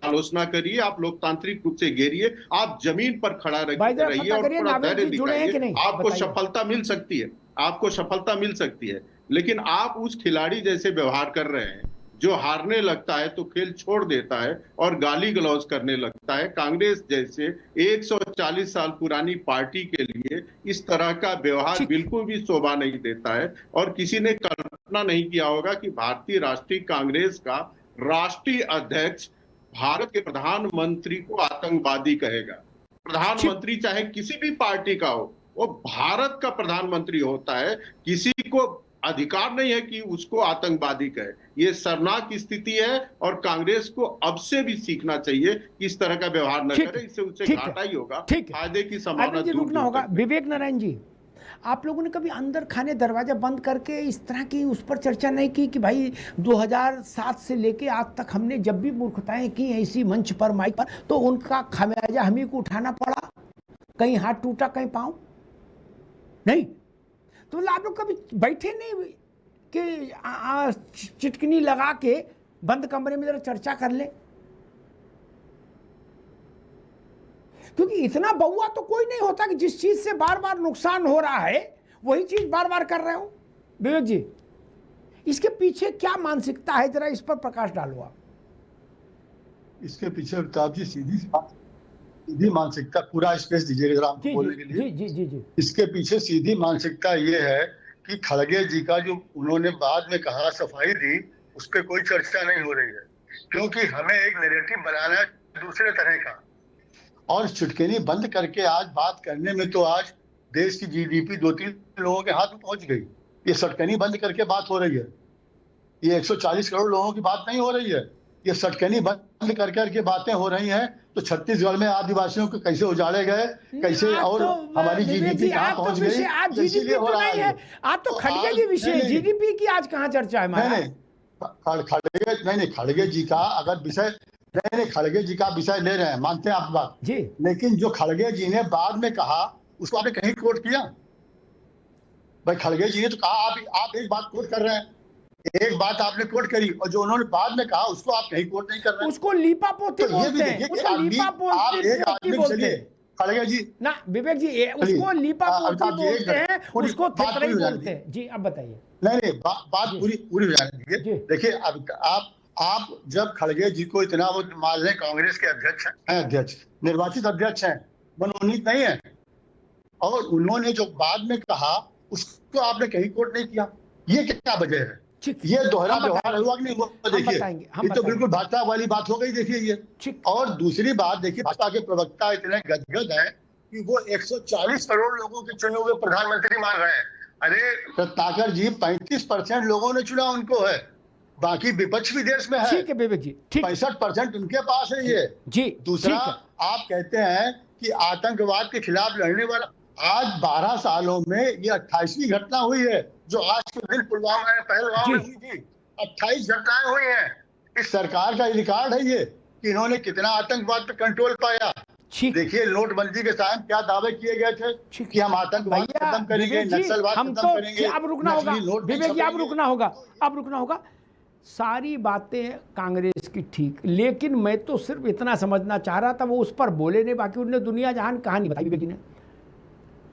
आलोचना करिए, आप लोकतांत्रिक रूप से घेरिए, आप जमीन पर खड़ा रहिए और थोड़ा धैर्य दिखाइए। आपको सफलता मिल सकती है, आपको सफलता मिल सकती है। लेकिन आप उस खिलाड़ी जैसे व्यवहार कर रहे हैं जो हारने लगता है तो खेल छोड़ देता है और गाली गलौज करने लगता है। कांग्रेस जैसे 140 साल पुरानी पार्टी के लिए इस तरह का व्यवहार बिल्कुल भी शोभा नहीं देता है। और किसी ने कल्पना नहीं किया होगा कि भारतीय राष्ट्रीय कांग्रेस का राष्ट्रीय अध्यक्ष भारत के प्रधानमंत्री को आतंकवादी कहेगा। प्रधानमंत्री चाहे किसी भी पार्टी का हो, वो भारत का प्रधानमंत्री होता है, किसी को अधिकार नहीं है कि उसको आतंकवादी कहे। ये शर्मनाक स्थिति है और कांग्रेस को अब से भी सीखना चाहिए कि इस तरह का व्यवहार न करे, इससे उससे घाटा ही होगा, फायदे की संभावना दूर होगा। विवेक नारायण जी, आप लोगों ने कभी अंदर खाने दरवाजा बंद करके इस तरह की उस पर चर्चा नहीं की कि भाई 2007 से लेके आज तक हमने जब भी मूर्खताएं की ऐसी मंच पर, माइक पर, तो उनका खामियाजा हम ही को उठाना पड़ा? कहीं हाथ टूटा, कहीं पाँव नहीं। तो आप लोग कभी बैठे नहीं कि चिटकनी लगा के बंद कमरे में जरा चर्चा कर ले? क्योंकि इतना बउआ तो कोई नहीं होता कि जिस चीज से बार बार नुकसान हो रहा है वही चीज बार बार कर रहे हो। विवेक जी, इसके पीछे क्या मानसिकता है, जरा इस पर प्रकाश डालो आप। इसके पीछे अमिताभ जी सीधी मानसिकता, पूरा स्पेस दीजिएगा जरा हमको बोलने के लिए। जी जी जी। इसके पीछे सीधी मानसिकता ये है कि खड़गे जी का जो उन्होंने बाद में कहा, सफाई दी, उस पर कोई चर्चा नहीं हो रही है, क्योंकि हमें एक नैरेटिव बनाना है दूसरे तरह का। और चुटकिनी बंद करके आज बात करने में तो आज देश की जीडीपी 2-3 लोगों के हाथ में पहुंच गई। ये सटकनी बंद करके बात हो रही है, ये 140 करोड़ लोगों की बात नहीं हो रही है। ये सटकनी बंद करके बातें हो रही हैं। तो छत्तीसगढ़ में आदिवासियों को कैसे उजाड़े गए, कैसे, और हमारी जीडीपी कहाँ पहुंच गई, इसीलिए हो रहा है। आप तो खड़गे जी विषय, जीडीपी की आज कहाँ चर्चा है? नहीं, खड़गे जी का अगर विषय नहीं, खड़गे जी का विषय ले रहे हैं, मानते हैं आप बात जी, लेकिन जो खड़गे जी ने बाद में कहा उसको आपने कहीं कोट किया? भाई खड़गे जी ने तो कहा, आप एक बात कोट कर रहे हैं, एक बात आपने कोट करी, और जो उन्होंने बाद में कहा उसको आप कहीं कोट नहीं कर रहे। उसको लीपापोती बोलते हैं, उसको लीपापोती बोलते हैं खड़गे जी ना। विवेक जी, उसको लीपापोती बोलते हैं, उसको थेतरई बोलते हैं। जी अब बताइए। नहीं, बात पूरी हो जाने दीजिए। देखिए, अब आप जब खड़गे जी को इतना, वो मान लें कांग्रेस के अध्यक्ष निर्वाचित अध्यक्ष हैं, मनोनीत नहीं है, और उन्होंने जो बाद में कहा उसको आपने कहीं कोट नहीं किया, ये क्या वजह है? ये दोहरा व्यवहार हुआ कि नहीं? वो देखिए, ये तो बिल्कुल भाजपा वाली बात हो गई। देखिए ये, और दूसरी बात देखिए, भाजपा के प्रवक्ता इतने गदगद हैं कि वो 140 करोड़ लोगों के चुने हुए प्रधानमंत्री मान रहे हैं। अरे रत्नाकर जी, 35% लोगों ने चुना उनको है, बाकी विपक्ष भी देश में है। ठीक है विवेक जी, 65% उनके पास है ये जी। दूसरा, आप कहते हैं कि आतंकवाद के खिलाफ लड़ने वाला, आज 12 सालों में ये 28वीं घटना हुई है, जो आज के दिन पुलवामा में, पहलगाम में हुई थी। 28 घटनाएं हुई हैं। इस सरकार का रिकॉर्ड है ये कि इन्होंने कितना आतंकवाद पे कंट्रोल पाया। देखिए, नोटबंदी के साथ क्या दावे किए गए थे कि हम आतंकवाद खत्म करेंगे, नक्सलवाद खत्म करेंगे। अब रुकना होगा विवेक जी, अब रुकना होगा। सारी बातें कांग्रेस की ठीक, लेकिन मैं तो सिर्फ इतना समझना चाह रहा था, वो उस पर बोले नहीं, बाकी उन्होंने दुनिया जहान कहानी बताई। विवेक जी ने,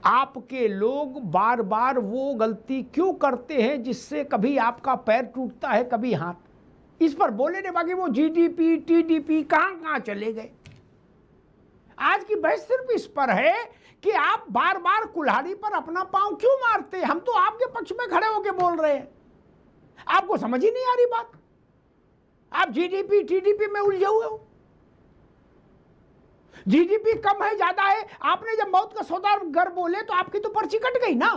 आपके लोग बार बार वो गलती क्यों करते हैं जिससे कभी आपका पैर टूटता है, कभी हाथ? इस पर बोले नहीं, बाकी वो जीडीपी टीडीपी कहाँ चले गए? आज की बहस सिर्फ इस पर है कि आप बार बार कुल्हाड़ी पर अपना पांव क्यों मारते हैं। हम तो आपके पक्ष में खड़े होकर बोल रहे हैं, आपको समझ ही नहीं आ रही बात। आप जीडीपी टीडीपी में उलझे हुए हो। जीडीपी कम है ज्यादा है, आपने जब मौत का सौदागर बोले तो आपकी तो पर्ची कट गई ना।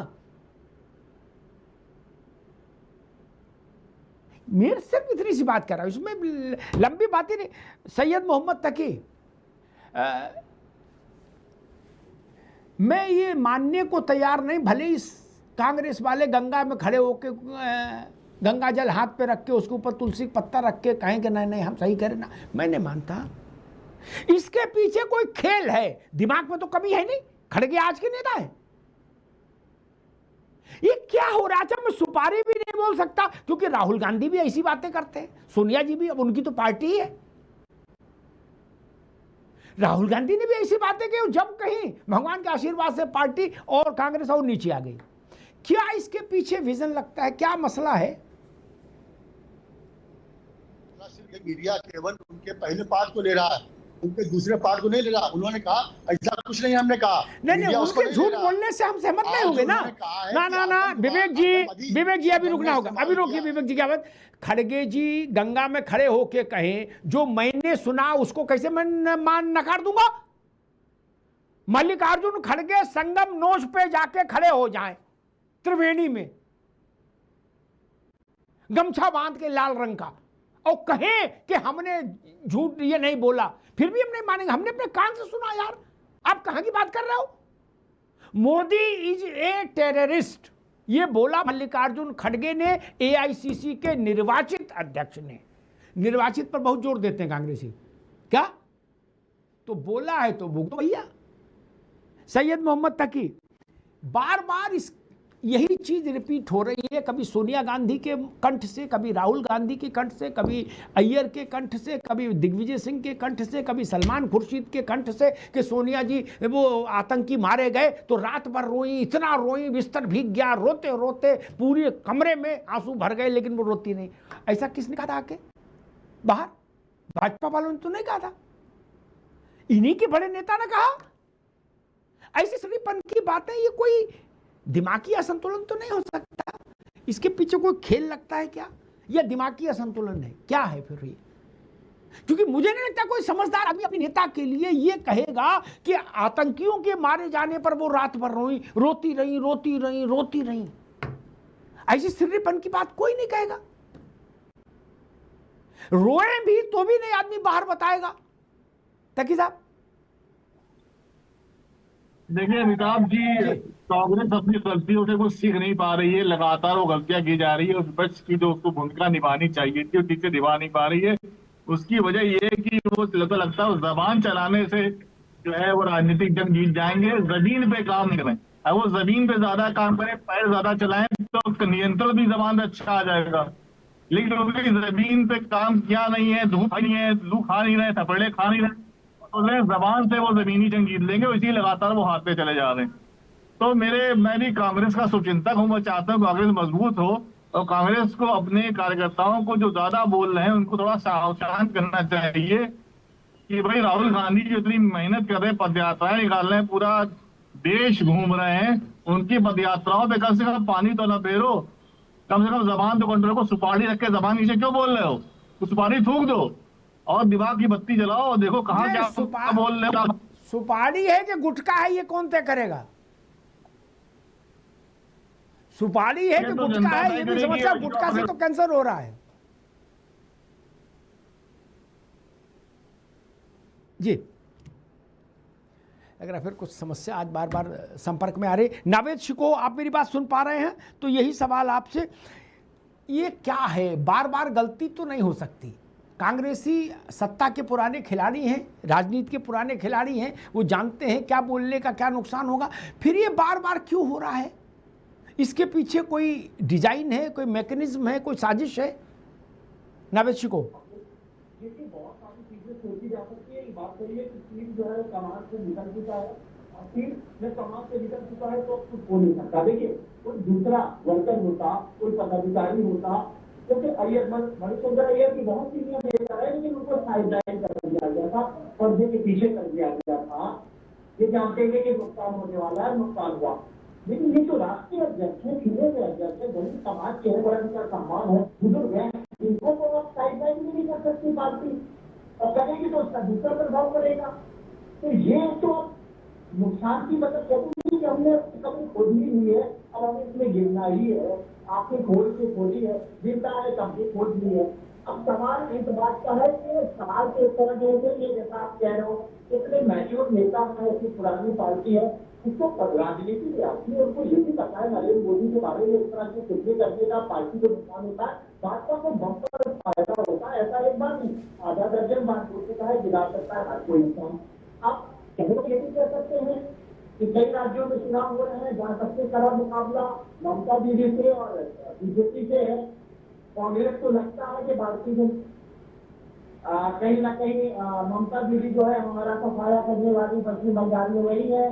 मेरे सिर्फ इतनी सी बात कर रहा हूं, इसमें लंबी बातें नहीं। सैयद मोहम्मद तकी, मैं ये मानने को तैयार नहीं, भले इस कांग्रेस वाले गंगा में खड़े होके गंगा जल हाथ पे रख के उसके ऊपर तुलसी पत्ता रख के कहें कि नहीं नहीं हम सही करें ना, मैं नहीं मानता। इसके पीछे कोई खेल है, दिमाग में तो कमी है नहीं। खड़गे आज के नेता है, ये क्या हो रहा है? अच्छा, मैं सुपारी भी नहीं बोल सकता क्योंकि राहुल गांधी भी ऐसी बातें करते हैं, सोनिया जी भी, अब उनकी तो पार्टी है। राहुल गांधी ने भी ऐसी बातें की, जब कहीं भगवान के आशीर्वाद से पार्टी और कांग्रेस और नीचे आ गई। क्या इसके पीछे विजन लगता है? क्या मसला है? मीडिया केवल उनके पहले पार्ट को ले रहा है, उनके दूसरे पार्ट को नहीं ले रहा। उन्होंने कहा ऐसा कुछ नहीं, हमने कहा नहीं, उनके झूठ बोलने से हम सहमत नहीं होंगे ना। ना विवेक जी अभी रुकना होगा, अभी रोकिए विवेक जी। क्या बात? खड़गे जी गंगा में खड़े होके कहें जो मैंने सुना उसको कैसे मैं नकार दूंगा? मल्लिकार्जुन खड़गे संगम नोच पे जाके खड़े हो जाएं त्रिवेणी में, गमछा बांध के लाल रंग का, और कहें कि हमने झूठ ये नहीं बोला, फिर भी हम नहीं मानेंगे। हमने अपने कान से सुना यार, आप कहां की बात कर रहे हो? मोदी इज ए टेररिस्ट, ये बोला मल्लिकार्जुन खड़गे ने, एआईसीसी के निर्वाचित अध्यक्ष ने। निर्वाचित पर बहुत जोर देते हैं कांग्रेसी, क्या तो बोला है तो भुगतो भैया। सैयद मोहम्मद तकी, बार बार इस यही चीज रिपीट हो रही है, कभी सोनिया गांधी के कंठ से, कभी राहुल गांधी के कंठ से, कभी अय्यर के कंठ से, कभी दिग्विजय सिंह के कंठ से, कभी सलमान खुर्शीद के कंठ से कि सोनिया जी वो आतंकी मारे गए तो रात भर रोई, इतना रोई बिस्तर भीग गया, रोते रोते पूरे कमरे में आंसू भर गए, लेकिन वो रोती नहीं। ऐसा किसने कहा था आके बाहर? भाजपा वालों ने तो नहीं कहा था, इन्हीं के बड़े नेता ने कहा। ऐसी सड़ीपन की बातें, ये कोई दिमागी असंतुलन तो नहीं हो सकता? इसके पीछे कोई खेल लगता है क्या, या दिमागी असंतुलन है? क्या है फिर ये? क्योंकि मुझे नहीं लगता कोई समझदार आदमी अपने नेता के लिए ये कहेगा कि आतंकियों के मारे जाने पर वो रात भर रोई, रोती रही। ऐसी सिर्रीपन की बात कोई नहीं कहेगा। रोए भी तो भी नहीं आदमी बाहर बताएगा। तकी साहब देखिए अमिताभ जी, कांग्रेस अपनी गलतियों से कुछ सीख नहीं पा रही है, लगातार वो गलतियां की जा रही है, और विपक्ष की जो उसको भूमिका निभानी चाहिए थी वो ठीक से निभा नहीं पा रही है। उसकी वजह ये है कि वो लगता है जबान चलाने से जो है वो राजनीतिक जंग जीत जाएंगे, जमीन पे काम नहीं करें। अगर वो जमीन पे ज्यादा काम करें, पैर ज्यादा चलाएं, तो नियंत्रण भी जबान पे अच्छा आ जाएगा। लेकिन उनकी जमीन पे काम किया नहीं है, धूप नहीं है, लू खा नहीं रहे, थपड़े खा नहीं रहे, तो जबान से वो जमीनी जंग जीत लेंगे, इसी लगातार वो हारते चले जा रहे हैं। तो मैं भी कांग्रेस का शुभचिंतक हूँ, मैं चाहता हूँ कांग्रेस मजबूत हो, और कांग्रेस को अपने कार्यकर्ताओं को जो ज्यादा बोल रहे हैं उनको थोड़ा सावधान करना चाहिए कि भाई राहुल गांधी जो इतनी मेहनत कर रहे हैं, पदयात्राएं निकाल रहे हैं, पूरा देश घूम रहे हैं, उनकी पदयात्राओं पे कम से कम पानी तो न फेरो, कम से कम जबान तो कंट्रोल को। सुपारी रख के जबान नीचे क्यों बोल रहे हो? तो सुपारी थूक दो और दिमाग की बत्ती जलाओ और देखो कहाँ क्या बोल रहे हो। सुपारी है कि गुटखा है, ये कौन तय करेगा? सुपारी है कि गुटखा है, ये भी समस्या। गुटखा से तो कैंसर हो रहा है जी। अगर फिर कुछ समस्या आज बार बार संपर्क में आ रही। नावेद शिको, आप मेरी बात सुन पा रहे हैं? तो यही सवाल आपसे, ये क्या है? बार बार गलती तो नहीं हो सकती। कांग्रेसी सत्ता के पुराने खिलाड़ी हैं, राजनीति के पुराने खिलाड़ी हैं, वो जानते हैं क्या बोलने का क्या नुकसान होगा। फिर ये बार बार क्यों हो रहा है? इसके पीछे कोई डिजाइन है, कोई मैकेनिज्म है, कोई साजिश है? नावेद शिको, देखिए बहुत सारी चीजें सोची जा सकती है। बात करिए कि टीम जो है कमान से निकल चुका है, और टीम जब कमान से निकल चुका है तो कुछ हो नहीं सकता। देखिए कोई दूसरा वर्कर होता, कोई पदाधिकारी होता, क्योंकि अय्यर मणिशंकर अय्यर की बहुत सीनियर नेता है, लेकिन उनको साइडलाइन कर दिया गया था, पर्दे के पीछे कर दिया गया था। ये जानते हुए कि नुकसान होने वाला है, नुकसान हुआ। लेकिन ये जो राष्ट्रीय अध्यक्ष है, चुने हुए अध्यक्ष है, दलित समाज के है, बड़ा उनका सम्मान है, बुजुर्ग है, इनको तो आप साइडलाइन भी नहीं कर सकती पार्टी, और करेंगे तो उसका दूसरा प्रभाव पड़ेगा। तो ये तो नुकसान की मतलब कहती कि हमने कभी खोद ही नहीं है, अब हमें इसमें गिरना ही है, आपने खोल के खोजी है, गिरना है तब भी खोज नहीं है। अब सवाल इस बात का है कि सवाल के इस तरह के होते हैं, जैसा आप कह रहे हो, इतने मैच्योर नेता है, ऐसी पुरानी पार्टी है, उसको राजनीति में आती है, उनको ये भी पता है नरेंद्र मोदी के बारे में इस तरह की टिप्पणी करने का पार्टी को नुकसान होता है, भाजपा को बम्पर फायदा होता है। ऐसा एक बार नहीं, आधा दर्जन बात हो चुका है, गिरा सकता है हर कोई इंसान। आप ये भी कह सकते हैं कि कई राज्यों में चुनाव हो रहे हैं जहाँ सबसे कड़ा मुकाबला ममता दीदी से और बीजेपी से है। कांग्रेस को लगता है कि भारतीय कहीं ना कहीं ममता दीदी जो है हमारा सफाया करने वाली पश्चिम बंगाल में वही है,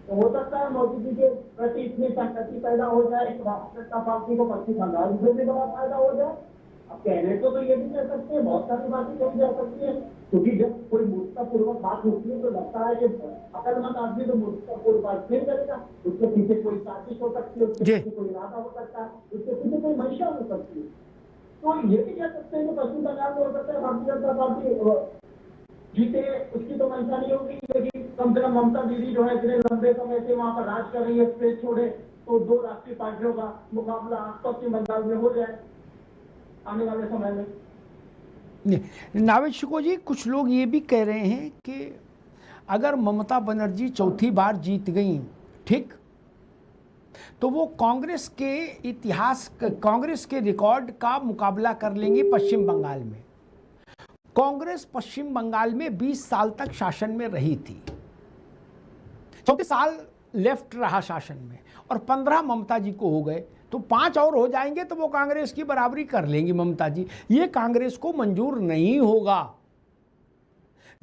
तो हो सकता है मोदी जी के प्रति इतनी संकटी पैदा हो जाए कि भारतीय जनता पार्टी को पश्चिम बंगाल में भी बड़ा फायदा हो जाए। अब कहने को तो ये भी कह सकते हैं, बहुत सारी बातें कही जा सकती है, क्योंकि जब कोई मूर्खतापूर्वक बात होती है तो लगता है कि अकलमंद आदमी तो मूर्खतापूर्वक बात नहीं करेगा, उसके पीछे कोई साजिश हो सकती है, उसके पीछे कोई इरादा हो सकता है, उसके पीछे कोई मंशा हो सकती है। तो ये भी कह सकते हैं कि पश्चिम बंगाल में हो सकता है भारतीय जनता पार्टी जीते, उसकी तो मंशा नहीं होगी, लेकिन कम से कम ममता दीदी जो है इतने लंबे समय से वहां पर राज कर रही है, स्पेस छोड़े तो दो राष्ट्रीय पार्टियों का मुकाबला पश्चिम बंगाल में हो जाए आने वाले समय में। नावेद शिको जी, कुछ लोग ये भी कह रहे हैं कि अगर ममता बनर्जी चौथी बार जीत गई, ठीक, तो वो कांग्रेस के इतिहास, कांग्रेस के रिकॉर्ड का मुकाबला कर लेंगे पश्चिम बंगाल में। कांग्रेस पश्चिम बंगाल में 20 साल तक शासन में रही थी, 34 साल लेफ्ट रहा शासन में, और 15 ममता जी को हो गए, तो 5 और हो जाएंगे तो वो कांग्रेस की बराबरी कर लेंगी ममता जी। ये कांग्रेस को मंजूर नहीं होगा।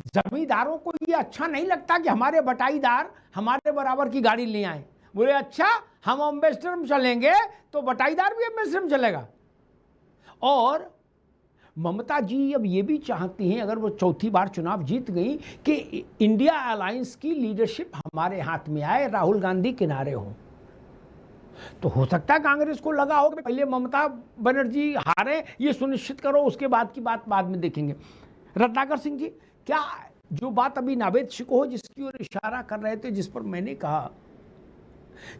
जमींदारों को ये अच्छा नहीं लगता कि हमारे बटाईदार हमारे बराबर की गाड़ी ले आए, बोले अच्छा हम एम्बेसडर में चलेंगे तो बटाईदार भी एम्बेसडर में चलेगा। और ममता जी अब ये भी चाहती हैं, अगर वो चौथी बार चुनाव जीत गई, कि इंडिया अलायंस की लीडरशिप हमारे हाथ में आए, राहुल गांधी किनारे हो। तो हो सकता है कांग्रेस को लगा हो कि पहले ममता बनर्जी हारे, ये सुनिश्चित करो, उसके बाद की बात बाद में देखेंगे। रत्नाकर सिंह जी, क्या जो बात अभी नावेद शिको हो जिसकी ओर इशारा कर रहे थे, जिस पर मैंने कहा,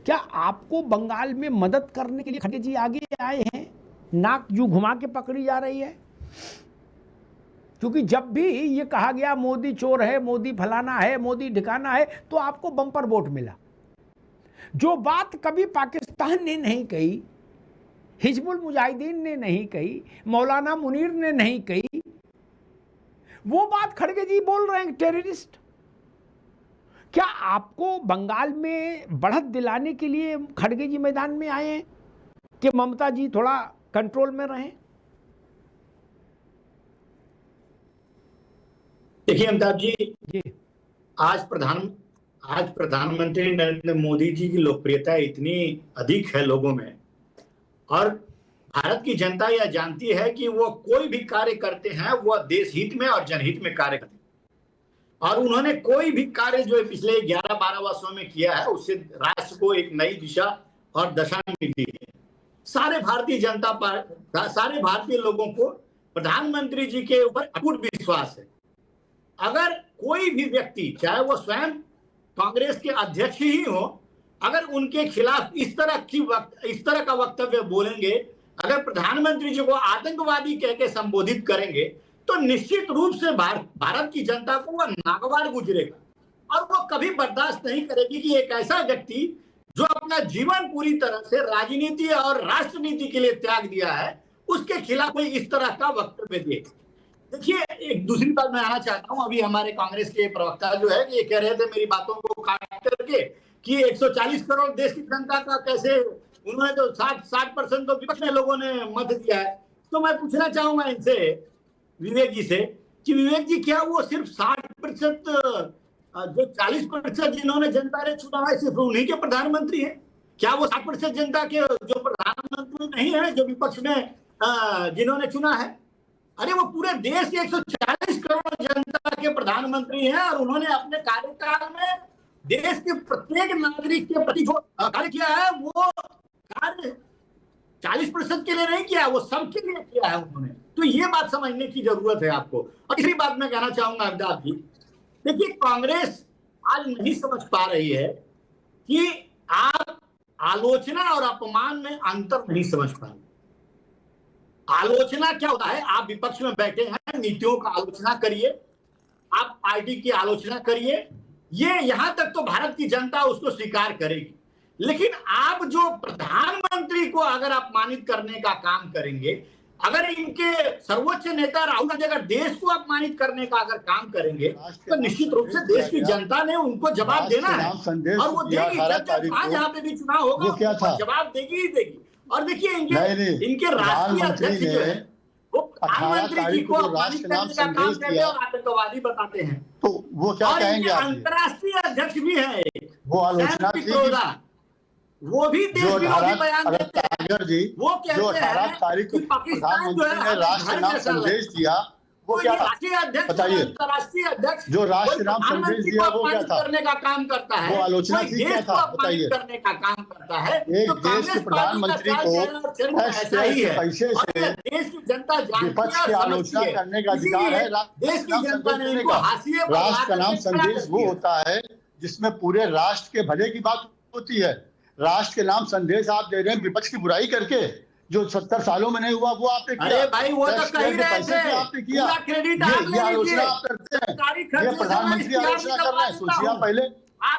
क्या आपको बंगाल में मदद करने के लिए खड़गे जी आगे आए हैं? नाक यूं घुमा के पकड़ी जा रही है, क्योंकि जब भी ये कहा गया मोदी चोर है, मोदी फलाना है, मोदी ढिकाना है, तो आपको बम्पर वोट मिला। जो बात कभी पाकिस्तान ने नहीं कही, हिजबुल मुजाहिदीन ने नहीं कही, मौलाना मुनीर ने नहीं कही, वो बात खड़गे जी बोल रहे हैं, टेररिस्ट। क्या आपको बंगाल में बढ़त दिलाने के लिए खड़गे जी मैदान में आए हैं कि ममता जी थोड़ा कंट्रोल में रहें? देखिए अमिताभ जी, आज प्रधानमंत्री नरेंद्र मोदी जी की लोकप्रियता इतनी अधिक है लोगों में, और भारत की जनता यह जानती है कि वो कोई भी कार्य करते हैं वह देश हित में और जनहित में कार्य करते हैं। और उन्होंने कोई भी कार्य जो पिछले 11-12 वर्षों में किया है, उससे राष्ट्र को एक नई दिशा और दशा मिली है। सारे भारतीय लोगों को प्रधानमंत्री जी के ऊपर अटूट विश्वास है। अगर कोई भी व्यक्ति, चाहे वो स्वयं कांग्रेस के अध्यक्ष ही हो, अगर उनके खिलाफ इस तरह का वक्तव्य बोलेंगे, अगर प्रधानमंत्री जी को आतंकवादी कह के संबोधित करेंगे, तो निश्चित रूप से भारत की जनता को वह नागवार गुजरेगा, और वो कभी बर्दाश्त नहीं करेगी कि एक ऐसा व्यक्ति जो अपना जीवन पूरी तरह से राजनीति और राष्ट्रनीति के लिए त्याग दिया है, उसके खिलाफ कोई इस तरह का वक्तव्य दे। देखिए, एक दूसरी बात मैं आना चाहता हूं। अभी हमारे कांग्रेस के प्रवक्ता जो है ये कह रहे थे मेरी बातों को काट करके कि 140 करोड़ देश की जनता का कैसे, उन्होंने तो 60% तो विपक्ष में लोगों ने मत दिया है। तो मैं पूछना चाहूंगा इनसे, विवेक जी से, कि विवेक जी क्या वो सिर्फ 60%, जो 40% जिन्होंने जनता ने चुना है, सिर्फ उन्हीं के प्रधानमंत्री हैं? क्या वो 60% जनता के जो प्रधानमंत्री नहीं है, जो विपक्ष में जिन्होंने चुना है। अरे वो पूरे देश के 140 करोड़ जनता के प्रधानमंत्री हैं और उन्होंने अपने कार्यकाल में देश के प्रत्येक नागरिक के प्रति जो कार्य किया है वो कार्य 40% के लिए नहीं किया, वो सबके लिए किया है उन्होंने। तो ये बात समझने की जरूरत है आपको। और तीसरी बात मैं कहना चाहूंगा अमिताभ जी, देखिए कांग्रेस आज नहीं समझ पा रही है कि आप आलोचना और अपमान में अंतर नहीं समझ पा रहे। आलोचना क्या होता है, आप विपक्ष में बैठे हैं, नीतियों का आलोचना करिए, आप पार्टी की आलोचना करिए, ये यहां तक तो भारत की जनता उसको स्वीकार करेगी। लेकिन आप जो प्रधानमंत्री को अगर अपमानित करने का काम करेंगे, अगर इनके सर्वोच्च नेता राहुल गांधी अगर देश को अपमानित करने का अगर काम करेंगे, तो निश्चित रूप से देश की जनता ने उनको जवाब देना है और वो देगी। जहां पे भी चुनाव होगा जवाब देगी ही देगी। और देखिए इनके राष्ट्रीय अध्यक्ष जो है वो प्रधानमंत्री जी को अपमानित करने का काम करते हैं और आतंकवादी बताते हैं। तो वो क्या कहेंगे? अंतर्राष्ट्रीय अध्यक्ष भी है वो आलोचना वो भी देश विरोधी बयान देते हैं। वो जो 18 तारीख को प्रधानमंत्री ने राष्ट्र नाम संदेश दिया, वो क्या था बताइए? अंतर्राष्ट्रीय अध्यक्ष जो राष्ट्र नाम संदेश दिया वो क्या था? करने का काम करता है, वो आलोचना थी क्या था बताइए? करने का काम करता है। एक देश के प्रधानमंत्री को पैसे से देश की जनता विपक्ष की आलोचना करने का अधिकार है। देश की जनता ने इनको हाशिए पर राष्ट्र का नाम संदेश वो होता है जिसमें पूरे राष्ट्र के भले की बात होती है। राष्ट्र के नाम संदेश आप दे रहे हैं विपक्ष की बुराई करके, जो 70 सालों में नहीं हुआ वो आपने किया। अरे भाई वो तो कह रहे थे, आपने किया, पूरा क्रेडिट आप ये आलोचना आप करते हैं। ये प्रधानमंत्री आलोचना कर रहे हैं। सोचिए आप पहले,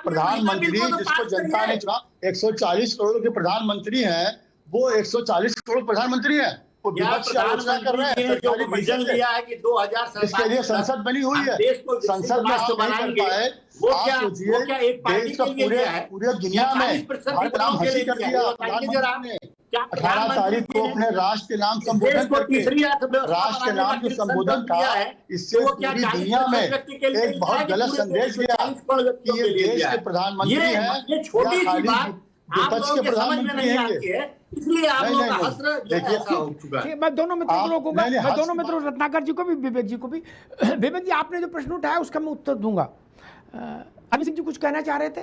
प्रधानमंत्री जिसको जनता ने चुना, 140 करोड़ के प्रधानमंत्री हैं, वो 140 करोड़ प्रधानमंत्री हैं, वो विपक्ष की आलोचना कर रहे हैं। जो विजन लिया है कि 2047 इसके लिए संसद बनी हुई है, संसद में आप नहीं कर पाए। आप सोचिए देश का पूरे दुनिया में हर नाम हंसी कर दिया प्रधानमंत्री ने। 18 तारीख को अपने राष्ट्र के नाम संबोधन करके, राष्ट्र के नाम जो संबोधन था, इससे पूरी दुनिया में एक बहुत गलत संदेश गया कि ये देश के प्रधानमंत्री हैं, ये छोटी सी बात विपक्ष के प्रधानमंत्री हैं। इसलिए आप लोग का हसर देखिए ऐसा हो चुका है। मैं दोनों मित्रों को, मैं दोनों मित्रों रत्नाकर जी को भी, विवेक जी को भी। विवेक जी, आपने जो प्रश्न उठाया उसका मैं उत्तर दूंगा। अभी सिंह जी कुछ कहना चाह रहे थे?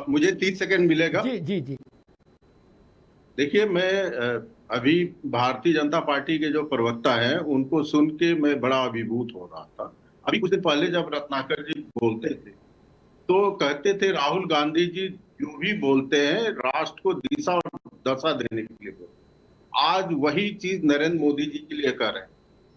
मुझे 30 सेकंड मिलेगा। जी जी जी। देखिए, मैं अभी भारतीय जनता पार्टी के जो प्रवक्ता हैं उनको सुन के मैं बड़ा अभिभूत हो रहा था। अभी कुछ दिन पहले जब रत्नाकर जी बोलते थे तो कहते थे राहुल गांधी जी जो भी बोलते हैं राष्ट्र को दिशा और दशा देने के लिए बोलते। आज वही चीज नरेंद्र मोदी जी के लिए कर रहे हैं।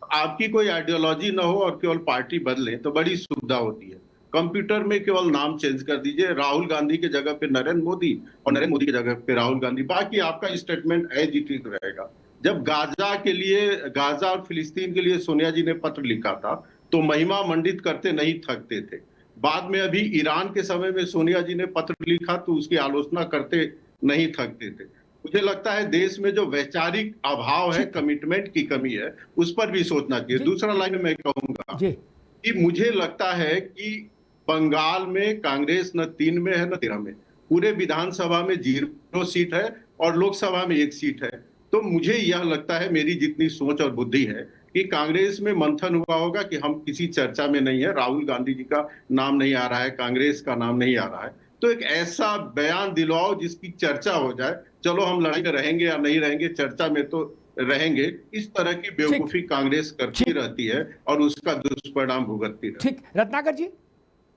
आपकी कोई आइडियोलॉजी ना हो और केवल पार्टी बदले तो बड़ी सुविधा होती है। कंप्यूटर में केवल नाम चेंज कर दीजिए, राहुल गांधी के जगह पे नरेंद्र मोदी और नरेंद्र मोदी की जगह पे राहुल गांधी, बाकी आपका स्टेटमेंट एज इट इज रहेगा। जब गाजा और फिलिस्तीन के लिए सोनिया जी ने पत्र लिखा था तो महिमा मंडित करते नहीं थकते थे। बाद में अभी ईरान के समय में सोनिया जी ने पत्र लिखा तो उसकी आलोचना करते नहीं थकते थे। मुझे लगता है देश में जो वैचारिक अभाव है, कमिटमेंट की कमी है, उस पर भी सोचना चाहिए। दूसरा लाइन में मैं कहूंगा कि मुझे लगता है कि बंगाल में कांग्रेस न 3 में है न 13 में, पूरे विधानसभा में 0 सीट है और लोकसभा में 1 सीट है। तो मुझे यह लगता है, मेरी जितनी सोच और बुद्धि है, कि कांग्रेस में मंथन हुआ होगा कि हम किसी चर्चा में नहीं है, राहुल गांधी जी का नाम नहीं आ रहा है, कांग्रेस का नाम नहीं आ रहा है, तो एक ऐसा बयान दिलवाओ जिसकी चर्चा हो जाए। चलो हम लड़ाई में रहेंगे या नहीं रहेंगे, चर्चा में तो रहेंगे। इस तरह की बेवकूफी कांग्रेस करती रहती है और उसका दुष्परिणाम भुगतती रहती है। ठीक, रत्नाकर जी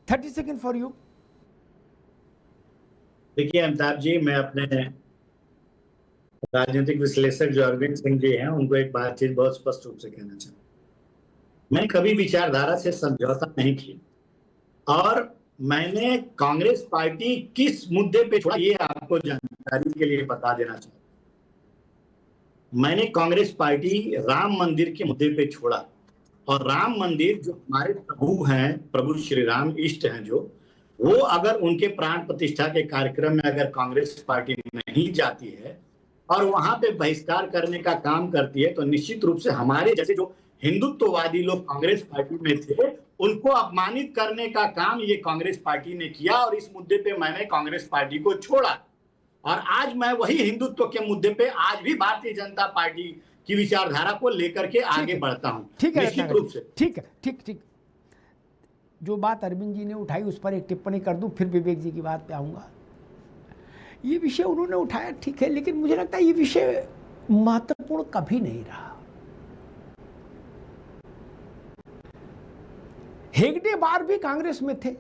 30 सेकंड फॉर यू। देखिए अमिताभ जी, मैं अपने राजनीतिक विश्लेषक जो अरविंद सिंह जी हैं उनको एक बातचीत बहुत स्पष्ट रूप से कहना चाहूँ। मैं कभी विचारधारा से समझौता नहीं किया और मैंने कांग्रेस पार्टी किस मुद्दे पे छोड़ा ये आपको जानकारी के लिए बता देना चाहूँ। मैंने कांग्रेस पार्टी राम मंदिर के मुद्दे पे छोड़ा और राम मंदिर जो हमारे प्रभु हैं, प्रभु श्री राम इष्ट हैं, जो वो अगर उनके प्राण प्रतिष्ठा के कार्यक्रम में अगर कांग्रेस पार्टी नहीं जाती है और वहां पे बहिष्कार करने का काम करती है तो निश्चित रूप से हमारे जैसे जो हिंदुत्ववादी लोग कांग्रेस पार्टी में थे उनको अपमानित करने का काम ये कांग्रेस पार्टी ने किया और इस मुद्दे पे मैंने कांग्रेस पार्टी को छोड़ा। और आज मैं वही हिंदुत्व के मुद्दे पे आज भी भारतीय जनता पार्टी की विचारधारा को लेकर के आगे बढ़ता हूं। ठीक है, निश्चित रूप से। ठीक है, ठीक। जो बात अरविंद जी ने उठाई उस पर एक टिप्पणी कर दूं, फिर विवेक जी की बात पे आऊंगा। ये विषय उन्होंने उठाया, ठीक है, लेकिन मुझे लगता है ये विषय महत्वपूर्ण कभी नहीं रहा। हेगड़े बार भी कांग्रेस में थे,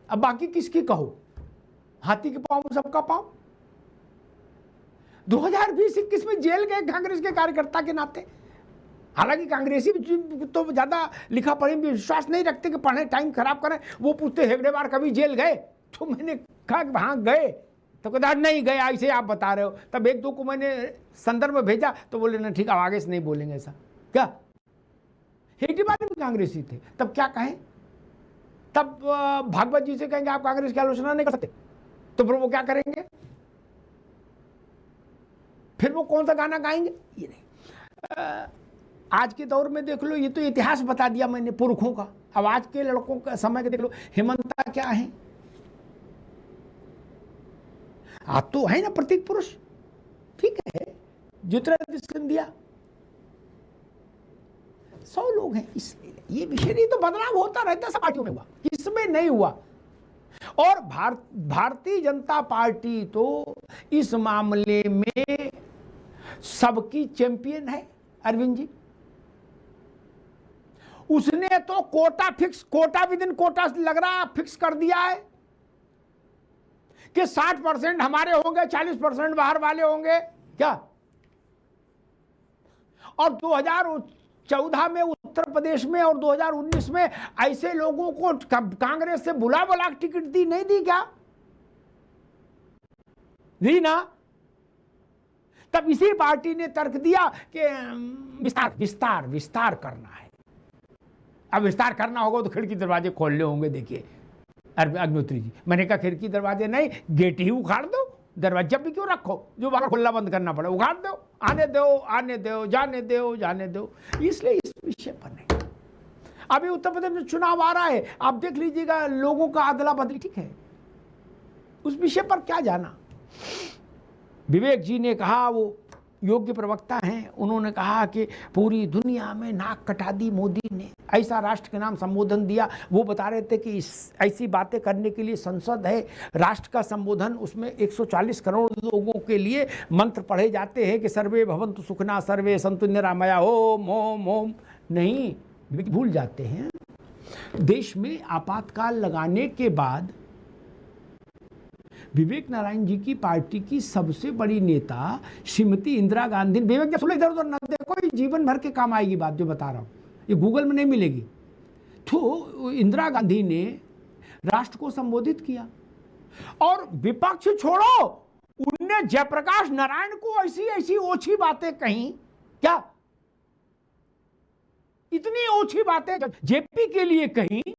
अब बाकी किसकी कहो, हाथी के पांव सबका पांव। 2020-21 में जेल गए कांग्रेस के कार्यकर्ता के नाते। हालांकि कांग्रेसी तो ज्यादा लिखा पढ़े में विश्वास नहीं रखते कि पढ़े टाइम खराब करें। वो पूछते हेगड़े बार कभी जेल गए, तो मैंने कहा कि हाँ गए, तो कहता नहीं गए, ऐसे आप बता रहे हो। तब एक दो को मैंने संदर्भ भेजा तो बोले ना ठीक, अब आगे से नहीं बोलेंगे ऐसा। क्या हेगड़े बार भी कांग्रेसी थे, तब क्या कहें? तब भागवत जी से कहेंगे आप कांग्रेस की आलोचना नहीं कर सकते, तो फिर वो क्या करेंगे? फिर वो कौन सा गाना गाएंगे? ये नहीं। आज के दौर में देख लो, ये तो इतिहास बता दिया मैंने पुरखों का। अब आज के लड़कों का समय के देख लो, हेमंता क्या है? आप तो है ना प्रतीक पुरुष, ठीक है, ज्योतिरादित्य सिंधिया, 100 लोग हैं। इसलिए ये विषय नहीं, तो बदलाव होता रहता है, सब पार्टियों में हुआ, किसमें नहीं हुआ। और भारतीय जनता पार्टी तो इस मामले में सबकी चैंपियन है अरविंद जी। उसने तो कोटा विद इन कोटा लग रहा फिक्स कर दिया है कि 60% हमारे होंगे, 40% बाहर वाले होंगे। क्या? और 2014 में उत्तर प्रदेश में और 2019 में ऐसे लोगों को कांग्रेस से बुला टिकट दी, नहीं दी? क्या दी ना? तब इसी पार्टी ने तर्क दिया कि विस्तार करना है। अब विस्तार करना होगा तो खिड़की दरवाजे खोलने होंगे। देखिए अग्निहोत्री जी, मैंने कहा खिड़की दरवाजे नहीं, गेट ही उखाड़ दो, दरवाजा भी क्यों रखो जो बाहर खुला बंद करना पड़े? उखाड़ दो, आने दो, जाने दो। इसलिए इस विषय पर नहीं। अभी उत्तर प्रदेश में चुनाव आ रहा है, आप देख लीजिएगा लोगों का अदला बदली, ठीक है, उस विषय पर क्या जाना। विवेक जी ने कहा, वो योग्य प्रवक्ता हैं, उन्होंने कहा कि पूरी दुनिया में नाक कटा दी मोदी ने, ऐसा राष्ट्र के नाम संबोधन दिया। वो बता रहे थे कि ऐसी बातें करने के लिए संसद है, राष्ट्र का संबोधन, उसमें 140 करोड़ लोगों के लिए मंत्र पढ़े जाते हैं कि सर्वे भवन्तु सुखिनः सर्वे सन्तु निरामया, ओम ओम ओम। नहीं, भूल जाते हैं देश में आपातकाल लगाने के बाद विवेक नारायण जी की पार्टी की सबसे बड़ी नेता श्रीमती इंदिरा गांधी, विवेक जब इधर उधर न देखो, ये जीवन भर के काम आएगी बात जो बता रहा हूं, ये गूगल में नहीं मिलेगी। तो इंदिरा गांधी ने राष्ट्र को संबोधित किया और विपक्ष छोड़ो, उनने जयप्रकाश नारायण को ऐसी ओछी बातें कही। क्या इतनी ओछी बातें जेपी के लिए कही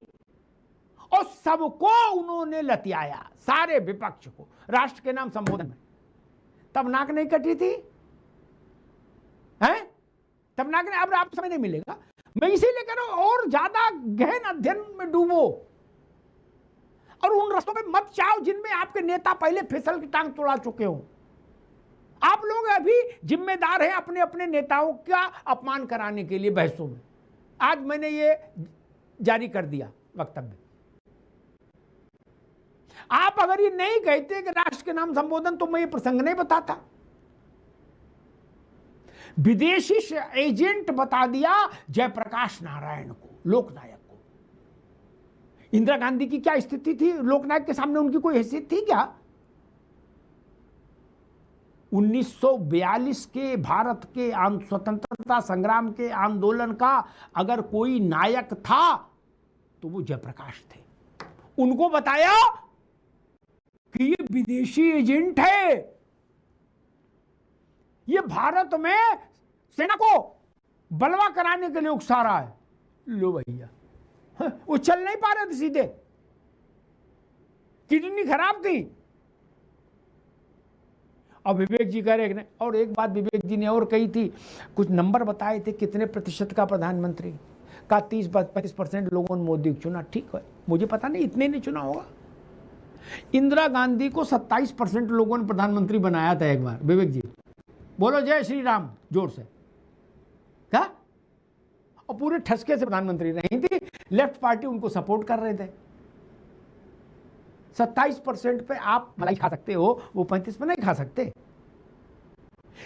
और सबको उन्होंने लतियाया, सारे विपक्ष को, राष्ट्र के नाम संबोधन में। तब नाक नहीं कटी थी, हैं? तब नाक नहीं। अब आप समय नहीं मिलेगा, मैं इसीलिए कह रहा हूं और ज्यादा गहन अध्ययन में डूबो और उन रास्तों में मत जाओ जिनमें आपके नेता पहले फिसल की टांग तोड़ा चुके हो। आप लोग अभी जिम्मेदार हैं अपने अपने नेताओं का अपमान कराने के लिए बहसों में। आज मैंने ये जारी कर दिया वक्तव्य। आप अगर ये नहीं कहते कि राष्ट्र के नाम संबोधन, तो मैं ये प्रसंग नहीं बताता। विदेशी एजेंट बता दिया जयप्रकाश नारायण को, लोकनायक को। इंदिरा गांधी की क्या स्थिति थी? लोकनायक के सामने उनकी कोई हैसियत थी क्या? 1942 के भारत के स्वतंत्रता संग्राम के आंदोलन का अगर कोई नायक था तो वो जयप्रकाश थे। उनको बताया कि ये विदेशी एजेंट है, ये भारत में सेना को बलवा कराने के लिए उकसा रहा है। लो भैया, वो चल नहीं पा रहे थे सीधे, किडनी खराब थी। और विवेक जी कह रहे हैं, और एक बात विवेक जी ने और कही थी, कुछ नंबर बताए थे कितने प्रतिशत का प्रधानमंत्री का, 30-35% लोगों ने मोदी को चुना। ठीक है, मुझे पता नहीं इतने नहीं चुना होगा, इंदिरा गांधी को 27% लोगों ने प्रधानमंत्री बनाया था एक बार। विवेक जी बोलो जय श्री राम जोर से। क्या? और पूरे ठसके से प्रधानमंत्री रही थी, लेफ्ट पार्टी उनको सपोर्ट कर रहे थे। 27% पे आप मलाई खा सकते हो, वो 35 पे नहीं खा सकते।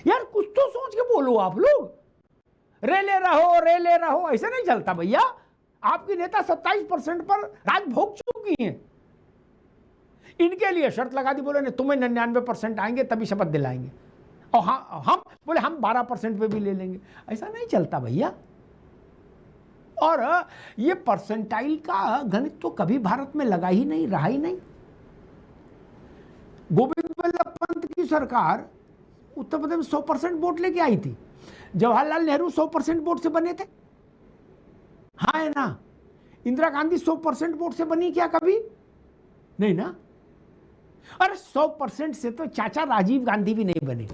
यार कुछ तो सोच के बोलो आप लोग। रेले रहो ऐसे नहीं चलता भैया। आपकी नेता 27% पर राज भोग चुकी हैं। इनके लिए शर्त लगा दी, बोले नहीं तुम्हें 99% आएंगे तभी शपथ दिलाएंगे, और हाँ हम बोले हम 12% पे भी ले लेंगे। ऐसा नहीं चलता भैया। और ये परसेंटाइल का गणित तो कभी भारत में लगा ही नहीं, रहा ही नहीं। गोविंद बल्लभ पंत की सरकार उत्तर प्रदेश में 100% वोट लेके आई थी। जवाहरलाल नेहरू 100% वोट से बने थे, हाँ है ना। इंदिरा गांधी 100% वोट से बनी क्या कभी? नहीं ना। अरे 100% से तो चाचा राजीव गांधी भी नहीं बने।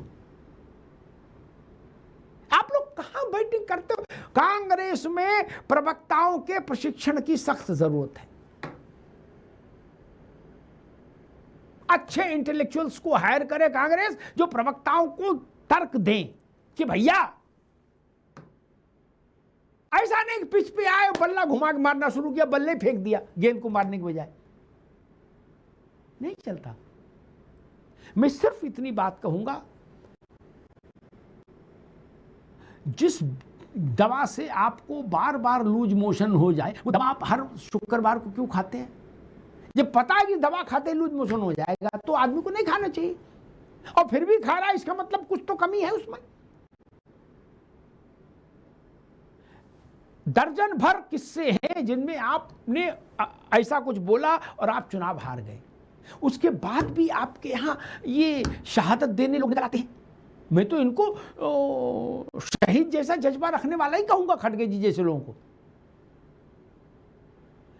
आप लोग कहां बैटिंग करते हो? कांग्रेस में प्रवक्ताओं के प्रशिक्षण की सख्त जरूरत है। अच्छे इंटेलेक्चुअल्स को हायर करे कांग्रेस, जो प्रवक्ताओं को तर्क दें कि भैया ऐसा नहीं कि पिच पे आए बल्ला घुमा के मारना शुरू किया, बल्ले फेंक दिया गेंद को मारने के बजाय। नहीं चलता। मैं सिर्फ इतनी बात कहूंगा, जिस दवा से आपको बार बार लूज मोशन हो जाए, वो दवा आप हर शुक्रवार को क्यों खाते हैं? जब पता है कि दवा खाते लूज मोशन हो जाएगा तो आदमी को नहीं खाना चाहिए, और फिर भी खा रहा है, इसका मतलब कुछ तो कमी है उसमें। दर्जन भर किस्से हैं जिनमें आपने ऐसा कुछ बोला और आप चुनाव हार गए, उसके बाद भी आपके यहां ये शहादत देने लोग निकल आते हैं। मैं तो इनको शहीद जैसा जज्बा रखने वाला ही कहूंगा, खड़गे जी जैसे लोगों को।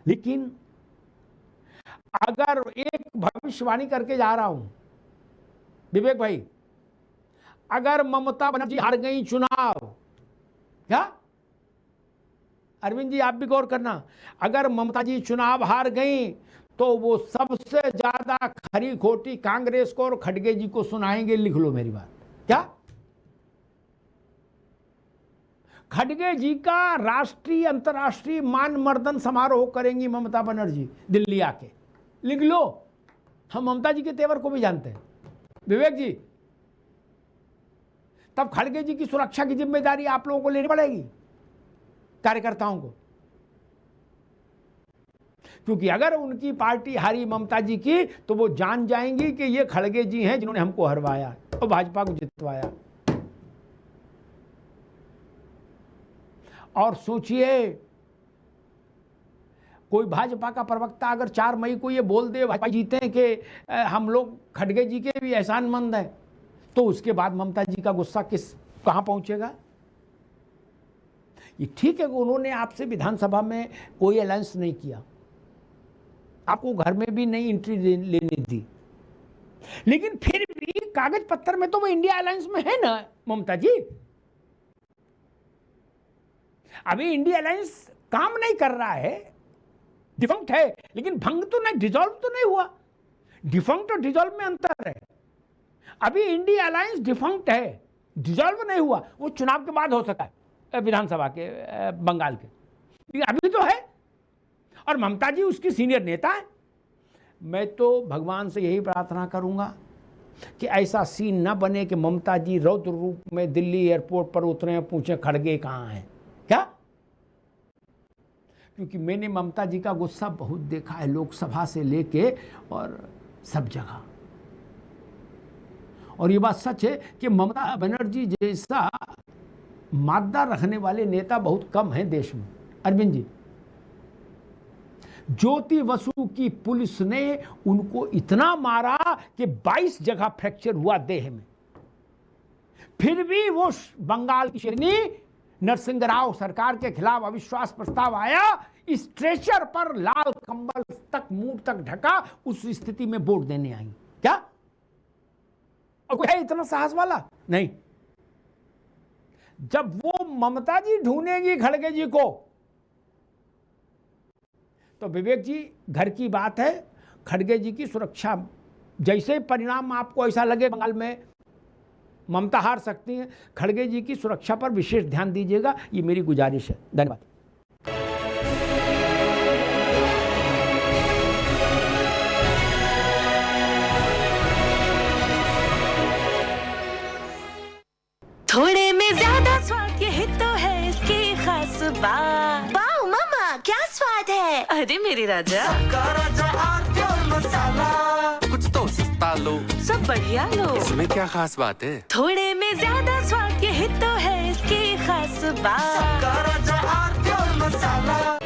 लेकिन अगर एक भविष्यवाणी करके जा रहा हूं विवेक भाई, अगर ममता बनर्जी हार गई चुनाव, क्या अरविंद जी आप भी गौर करना, अगर ममता जी चुनाव हार गई तो वो सबसे ज्यादा खरी खोटी कांग्रेस को और खड़गे जी को सुनाएंगे। लिख लो मेरी बात। क्या? खड़गे जी का राष्ट्रीय अंतर्राष्ट्रीय मान मर्दन समारोह करेंगी ममता बनर्जी दिल्ली आके। लिख लो। हम ममता जी के तेवर को भी जानते हैं विवेक जी। तब खड़गे जी की सुरक्षा की जिम्मेदारी आप लोगों को लेनी पड़ेगी, कार्यकर्ताओं को, क्योंकि अगर उनकी पार्टी हारी ममता जी की तो वो जान जाएंगी कि ये खड़गे जी हैं जिन्होंने हमको हरवाया और भाजपा को जितवाया। और सोचिए, कोई भाजपा का प्रवक्ता अगर 4 मई को ये बोल दे भाजपा जीते कि हम लोग खड़गे जी के भी एहसानमंद हैं, तो उसके बाद ममता जी का गुस्सा कहां पहुंचेगा? ये ठीक है कि उन्होंने आपसे विधानसभा में कोई अलायंस नहीं किया, आपको घर में भी नहीं एंट्री लेने दी, लेकिन फिर भी कागज पत्तर में तो वो इंडिया अलायंस में है ना ममता जी। अभी इंडिया अलायंस काम नहीं कर रहा है, डिफंक्ट है, लेकिन भंग तो नहीं, डिसॉल्व तो नहीं हुआ। डिफंक्ट और डिसॉल्व में अंतर है। अभी इंडिया अलायंस डिफंक्ट है, डिसॉल्व नहीं हुआ। वो चुनाव के बाद हो सकता है, विधानसभा के बंगाल के, अभी तो है। और ममता जी उसकी सीनियर नेता है। मैं तो भगवान से यही प्रार्थना करूंगा कि ऐसा सीन न बने कि ममता जी रौद्र रूप में दिल्ली एयरपोर्ट पर उतरे और पूछे खड़गे कहाँ हैं। क्या? क्योंकि मैंने ममता जी का गुस्सा बहुत देखा है, लोकसभा से लेके और सब जगह। और ये बात सच है कि ममता बनर्जी जैसा मादा रखने वाले नेता बहुत कम हैं देश में। अरविंद जी, ज्योति बसु की पुलिस ने उनको इतना मारा कि 22 जगह फ्रैक्चर हुआ देह में, फिर भी वो बंगाल की शेरनी नरसिंह राव सरकार के खिलाफ अविश्वास प्रस्ताव आया, स्ट्रेचर पर लाल कंबल तक मुंह तक ढका, उस स्थिति में वोट देने आई। क्या? और कोई है इतना साहस वाला? नहीं। जब वो ममता जी ढूंढेंगी खड़गे जी को, तो विवेक जी घर की बात है, खड़गे जी की सुरक्षा, जैसे परिणाम आपको ऐसा लगे बंगाल में ममता हार सकती हैं, खड़गे जी की सुरक्षा पर विशेष ध्यान दीजिएगा, ये मेरी गुजारिश है। धन्यवाद। थोड़े में ज्यादा स्वाद, यही तो है इसकी खास बात। वाह मामा क्या स्वाद है। अरे मेरे राजा, सबका राजा आर प्योर मसाला। कुछ तो सस्ता लो, सब बढ़िया लो। इसमें क्या खास बात है? थोड़े में ज्यादा स्वाद, यही तो है इसकी खास बात। सबका राजा आर प्योर मसाला।